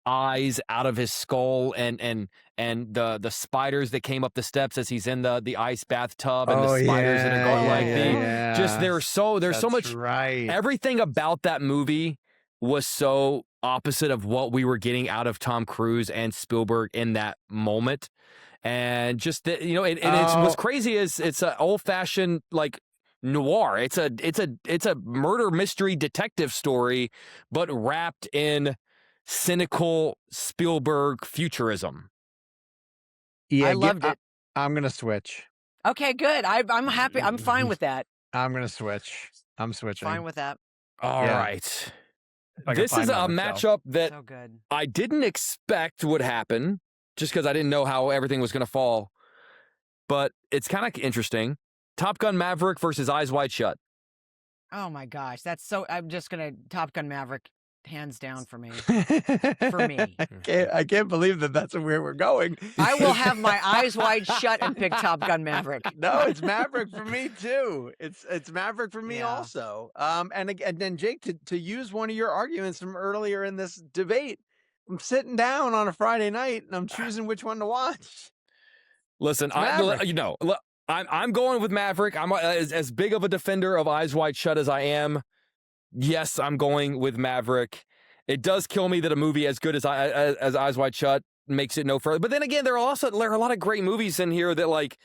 eyes out of his skull and the spiders that came up the steps as he's in the ice bathtub and the spiders that are going just there's so much. Right. Everything about that movie was so opposite of what we were getting out of Tom Cruise and Spielberg in that moment. And just it's what's crazy is it's an old fashioned like noir. It's a murder mystery detective story, but wrapped in cynical Spielberg futurism. Yeah, I loved it. I'm gonna switch. Okay, good. I'm happy. I'm fine with that. I'm gonna switch. I'm switching. Fine with that. All right. This is a matchup that So good. I didn't expect would happen, just because I didn't know how everything was going to fall. But it's kind of interesting. Top Gun Maverick versus Eyes Wide Shut. Oh my gosh, that's so. I'm just gonna Top Gun Maverick, hands down for me. For me. I can't believe that's where we're going. I will have my eyes wide shut and pick Top Gun Maverick. No, it's Maverick for me too. It's Maverick for me also. And then Jake, to use one of your arguments from earlier in this debate, I'm sitting down on a Friday night and I'm choosing which one to watch. Listen, I'm going with Maverick. I'm as big of a defender of Eyes Wide Shut as I am. Yes, I'm going with Maverick. It does kill me that a movie as good as Eyes Wide Shut makes it no further. But then again, there are a lot of great movies in here that like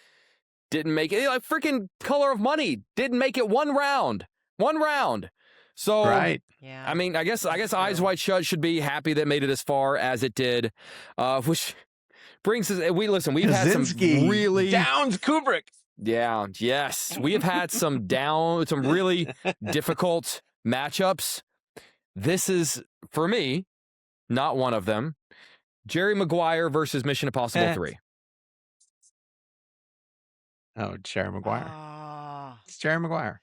didn't make it. Like freaking Color of Money didn't make it one round. So right. Yeah. I mean, I guess Eyes Wide Shut should be happy that made it as far as it did, which brings us. We've had some really Downs Kubrick. Yeah, yes, we have had some really difficult matchups. This is, for me, not one of them. Jerry Maguire versus Mission Impossible 3. Oh, Jerry Maguire. It's Jerry Maguire.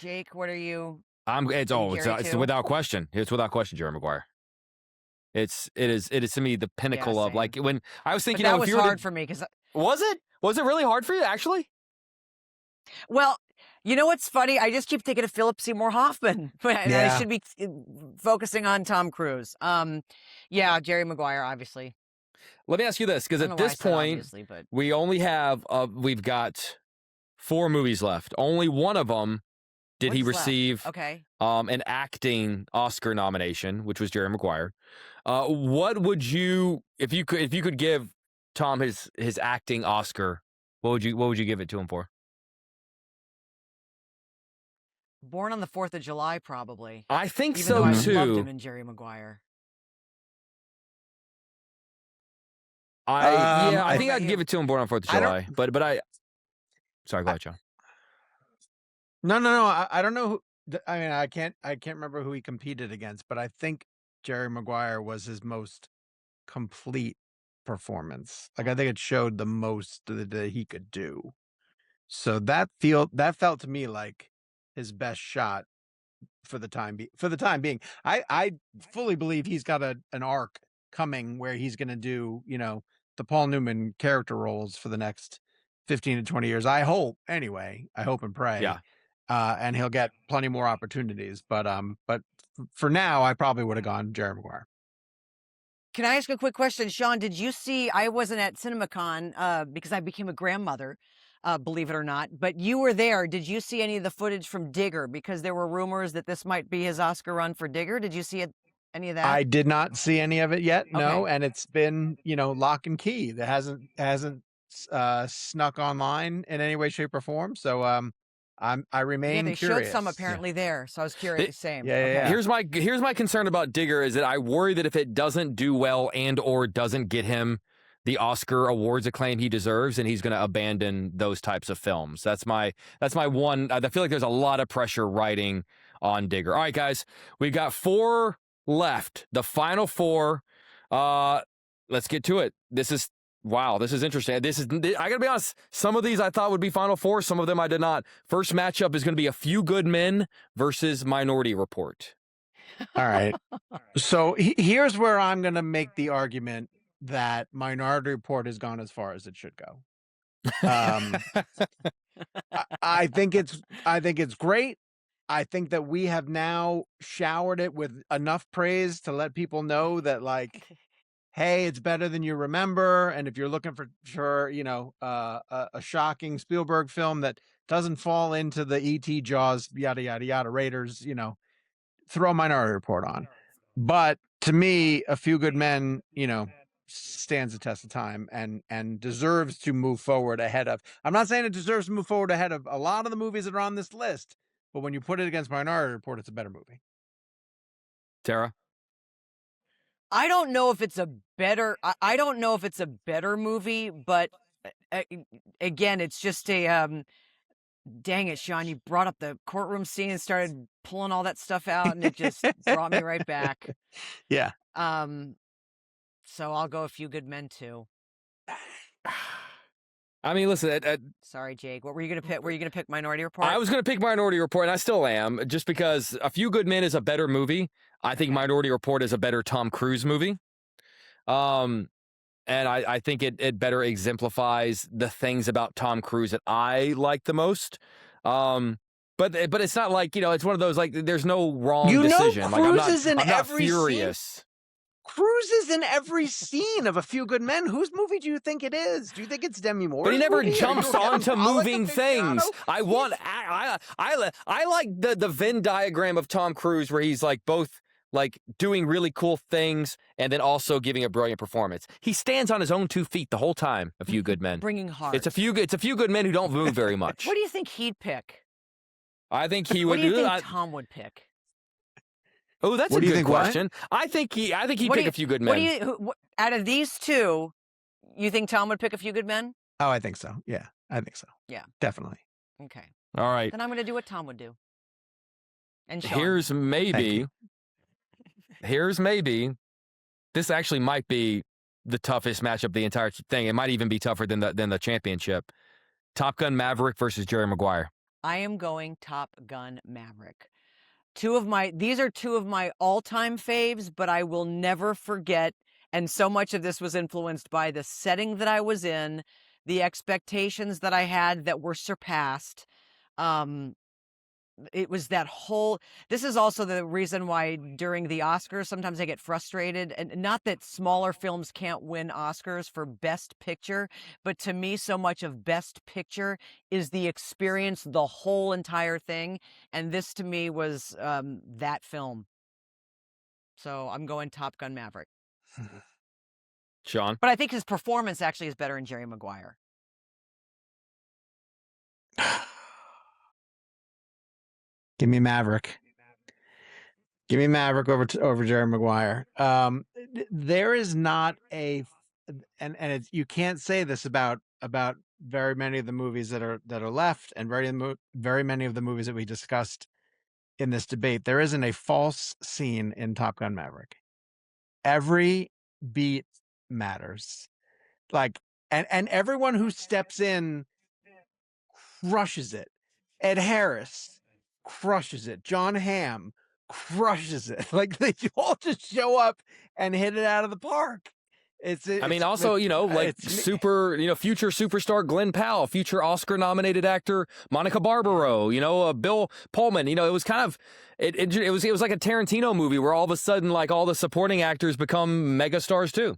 Jake, what are you? It's without question. It's without question, Jerry Maguire. It is to me the pinnacle of like when I was thinking. But that was hard for me because was it really hard for you actually? Well, you know what's funny? I just keep thinking of Philip Seymour Hoffman. I should be focusing on Tom Cruise. Jerry Maguire, obviously. Let me ask you this, because at this point, we only have we've got 4 movies left. Only one of them did he receive an acting Oscar nomination, which was Jerry Maguire. What would you, if you could give Tom his acting Oscar, what would you give it to him for? Born on the 4th of July, probably. I think Even so though too. I loved him in Jerry Maguire. I think I'd give it to him Born on 4th of July. But I sorry, go ahead, John. No. I don't know who. I mean, I can't remember who he competed against, but I think Jerry Maguire was his most complete performance. Like I think it showed the most that he could do. So that felt to me like his best shot for the time being. I fully believe he's got an arc coming where he's going to do, the Paul Newman character roles for the next 15 to 20 years. I hope anyway. I hope and pray. Yeah. And he'll get plenty more opportunities. But for now, I probably would have gone Jerry Maguire. Can I ask a quick question, Sean? Did you see? I wasn't at CinemaCon because I became a grandmother. Believe it or not, but you were there. Did you see any of the footage from Digger? Because there were rumors that this might be his Oscar run for Digger. Did you see any of that? I did not see any of it yet. No, and it's been lock and key. That hasn't snuck online in any way, shape, or form. So I remain they curious. showed some apparently there, so I was curious. Same. Yeah. Here's my concern about Digger is that I worry that if it doesn't do well and or doesn't get him the Oscar awards acclaim he deserves, and he's going to abandon those types of films. That's my one. I feel like there's a lot of pressure riding on Digger. All right, guys, we've got 4 left. The final 4. Let's get to it. This is interesting. I gotta be honest. Some of these I thought would be final 4. Some of them I did not. First matchup is going to be A Few Good Men versus Minority Report. All right. So here's where I'm going to make the argument that Minority Report has gone as far as it should go. I think it's great. I think that we have now showered it with enough praise to let people know that, like, hey, it's better than you remember. And if you're looking for a shocking Spielberg film that doesn't fall into the E.T. Jaws, yada, yada, yada, Raiders, throw Minority Report on. But to me, A Few Good Men, stands the test of time and deserves to move forward ahead of. I'm not saying it deserves to move forward ahead of a lot of the movies that are on this list, but when you put it against Minority Report, it's a better movie. Tara? I don't know if it's a better. I don't know if it's a better movie, but again, it's just a. Dang it, Sean! You brought up the courtroom scene and started pulling all that stuff out, and it just brought me right back. Yeah. So I'll go A Few Good Men too. I mean, listen. Sorry, Jake. What were you gonna pick? Were you gonna pick Minority Report? I was going to pick Minority Report, and I still am, just because A Few Good Men is a better movie. I think Minority Report is a better Tom Cruise movie. And I think it better exemplifies the things about Tom Cruise that I like the most. But it's not like, it's one of those, like, there's no wrong decision. Cruise I'm not furious. Cruise is in every scene of A Few Good Men. Whose movie do you think it is? Do you think it's Demi Moore? But he never jumps onto moving things. I like the Venn diagram of Tom Cruise where he's like both like doing really cool things and then also giving a brilliant performance. He stands on his own 2 feet the whole time. A Few Good Men. Bringing heart. It's a few good men who don't move very much. What do you think he'd pick? I think he would. What do you think Tom would pick? Oh, that's a good question. I think he'd pick A Few Good Men. Out of these two, you think Tom would pick A Few Good Men? Oh, I think so. Yeah, I think so. Yeah, definitely. Okay. All right. Then I'm going to do what Tom would do. And Sean. Here's maybe. This actually might be the toughest matchup of the entire thing. It might even be tougher than the championship. Top Gun Maverick versus Jerry Maguire. I am going Top Gun Maverick. These are two of my all-time faves, but I will never forget, and so much of this was influenced by the setting that I was in, the expectations that I had that were surpassed. It was that whole. This is also the reason why during the Oscars sometimes I get frustrated, and not that smaller films can't win Oscars for Best Picture, but to me, so much of Best Picture is the experience, the whole entire thing, and this to me was that film. So I'm going Top Gun Maverick. Sean, but I think his performance actually is better in Jerry Maguire. Give me Maverick. Give me Maverick over Jerry Maguire. There is not a, and you can't say this about very many of the movies that are left, and very many of the movies that we discussed in this debate. There isn't a false scene in Top Gun Maverick. Every beat matters. Like, and everyone who steps in crushes it. Ed Harris crushes it. John Hamm crushes it. Like, they all just show up and hit it out of the park. Future superstar Glenn Powell, future Oscar-nominated actor Monica Barbaro, Bill Pullman. It was kind of it was like a Tarantino movie where all of a sudden, like, all the supporting actors become megastars too.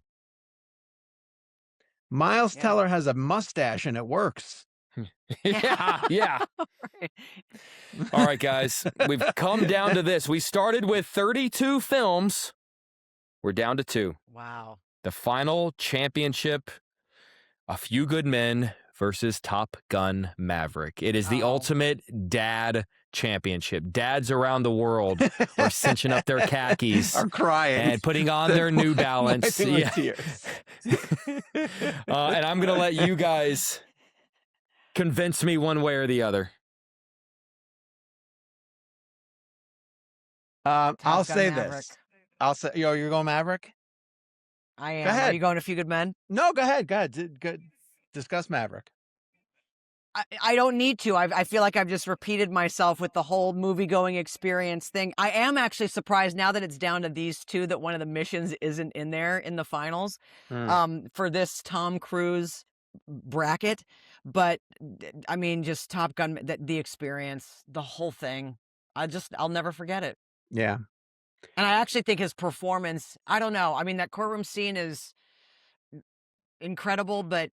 Miles Teller has a mustache and it works. Yeah. Right. All right, guys, we've come down to this. We started with 32 films. We're down to 2. Wow. The final championship, A Few Good Men versus Top Gun Maverick. It is the ultimate dad championship. Dads around the world are cinching up their khakis, are crying, and putting on their New Balance. Yeah. And I'm going to let you guys convince me one way or the other. I'll say this. I'll say, you're going Maverick? I am. Go ahead. Are you going A Few Good Men? No, go ahead. Discuss Maverick. I don't need to. I feel like I've just repeated myself with the whole movie-going experience thing. I am actually surprised now that it's down to these two that one of the missions isn't in there in the finals for this Tom Cruise bracket. But, I mean, just Top Gun, the experience, the whole thing. I'll never forget it. Yeah. And I actually think his performance, I don't know. I mean, that courtroom scene is incredible, but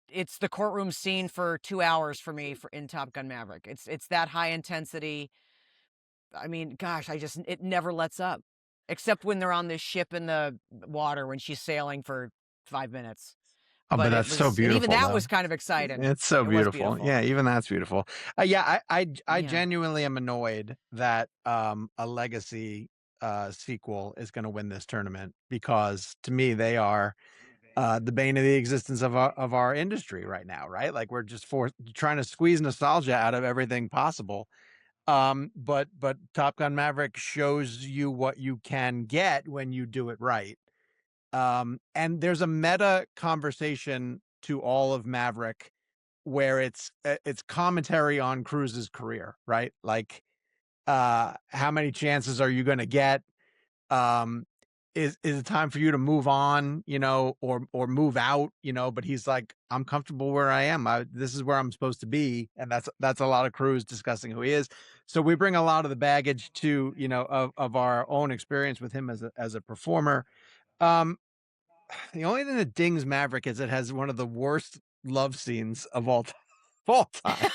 it's the courtroom scene for 2 hours for me in Top Gun Maverick. It's that high intensity. I mean, gosh, it never lets up. except when they're on this ship in the water when she's sailing for 5 minutes. Oh, but that's so beautiful. And even that though. was kind of exciting. It's so It was beautiful. beautiful. Yeah, even that's beautiful. I Yeah. genuinely am annoyed that a legacy sequel is going to win this tournament, because to me they are the bane of the existence of our industry right now, right? Like, we're just trying to squeeze nostalgia out of everything possible. But Top Gun Maverick shows you what you can get when you do it right. And there's a meta conversation to all of Maverick where it's commentary on Cruise's career, right? Like, how many chances are you going to get? Is it time for you to move on, or move out, but he's like, I'm comfortable where I am. This is where I'm supposed to be. And that's a lot of Cruise discussing who he is. So we bring a lot of the baggage to, of our own experience with him as a performer. The only thing that dings Maverick is it has one of the worst love scenes of all time.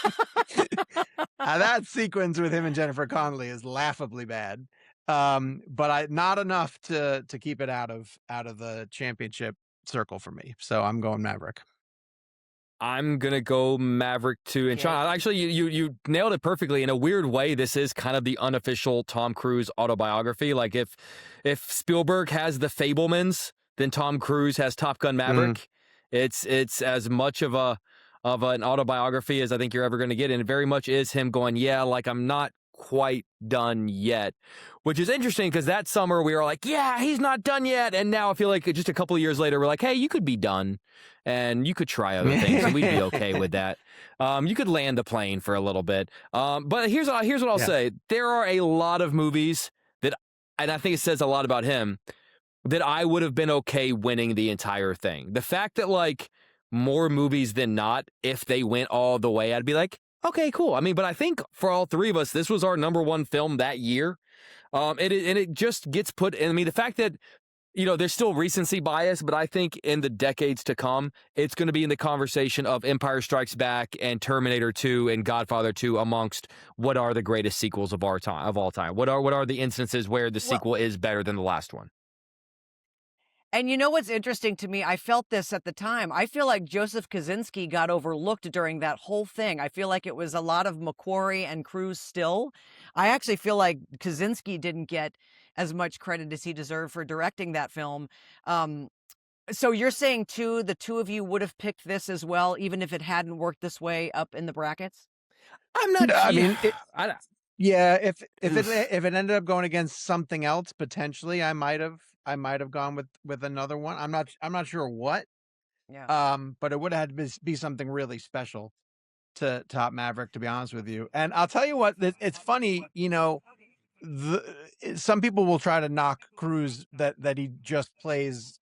That sequence with him and Jennifer Connelly is laughably bad. But not enough to keep it out of the championship circle for me. So I'm going Maverick. I'm gonna go Maverick too. And Sean, actually, you nailed it perfectly. In a weird way, this is kind of the unofficial Tom Cruise autobiography. Like, if Spielberg has The Fabelmans, then Tom Cruise has Top Gun Maverick. It's as much of an autobiography as I think you're ever going to get, and it very much is him going, yeah, like, I'm not quite done yet, which is interesting because that summer we were like, yeah, he's not done yet, and now I feel like just a couple of years later we're like, hey, you could be done and you could try other things and we'd be okay with that. You could land the plane for a little bit, but here's what I'll say. There are a lot of movies that, and I think it says a lot about him, that I would have been okay winning the entire thing. The fact that, like, more movies than not, if they went all the way, I'd be like, okay, cool. I mean, but I think for all three of us, this was our number one film that year. And it just gets put in. I mean, the fact that, there's still recency bias, but I think in the decades to come, it's going to be in the conversation of Empire Strikes Back and Terminator 2 and Godfather 2 amongst what are the greatest sequels of all time. What are the instances where the sequel is better than the last one? And you know what's interesting to me? I felt this at the time. I feel like Joseph Kosinski got overlooked during that whole thing. I feel like it was a lot of McQuarrie and Cruise still. I actually feel like Kosinski didn't get as much credit as he deserved for directing that film. So you're saying, too, the two of you would have picked this as well, even if it hadn't worked this way up in the brackets? I'm not. I mean, yeah. If it ended up going against something else, potentially, I might have gone with another one. I'm not sure what. Yeah. But it would have had to be something really special to top Maverick, to be honest with you. And I'll tell you what, it's funny, some people will try to knock Cruise that he just plays,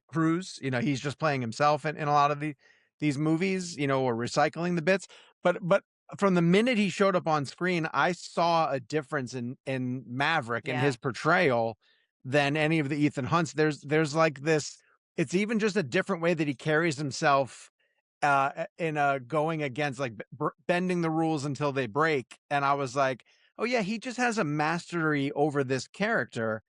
Cruise, he's just playing himself in a lot of these movies, or recycling the bits. But from the minute he showed up on screen, I saw a difference in Maverick and his portrayal than any of the Ethan Hunts. There's like this, it's even just a different way that he carries himself in going against, like, bending the rules until they break. And I was like, oh yeah, he just has a mastery over this character.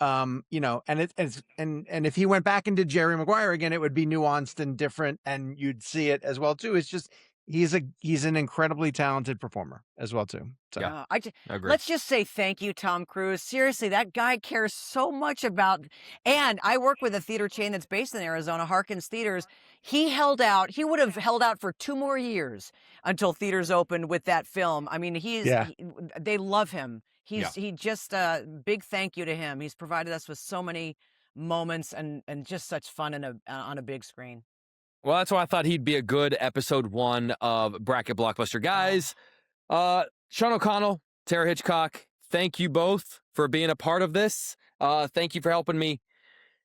And if he went back into Jerry Maguire again, it would be nuanced and different, and you'd see it as well too. It's just, he's an incredibly talented performer as well too. So yeah, I agree. Let's just say thank you, Tom Cruise. Seriously, that guy cares so much about. And I work with a theater chain that's based in Arizona, Harkins Theaters. He held out. He would have held out for 2 more years until theaters opened with that film. I mean, they love him. He just big thank you to him. He's provided us with so many moments and just such fun on a big screen. Well, that's why I thought he'd be a good episode 1 of Bracket Blockbuster. Guys, Sean O'Connell, Tara Hitchcock, thank you both for being a part of this. Thank you for helping me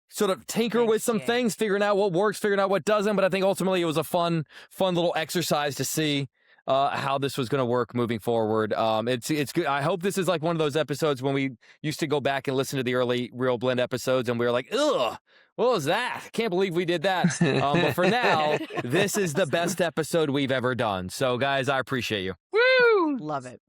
sort of tinker with some things, figuring out what works, figuring out what doesn't. But I think ultimately it was a fun little exercise to see how this was going to work moving forward. It's good. I hope this is like one of those episodes when we used to go back and listen to the early Real Blend episodes and we were like, ugh, what was that? Can't believe we did that. But for now, this is the best episode we've ever done. So guys, I appreciate you. Woo! Love it.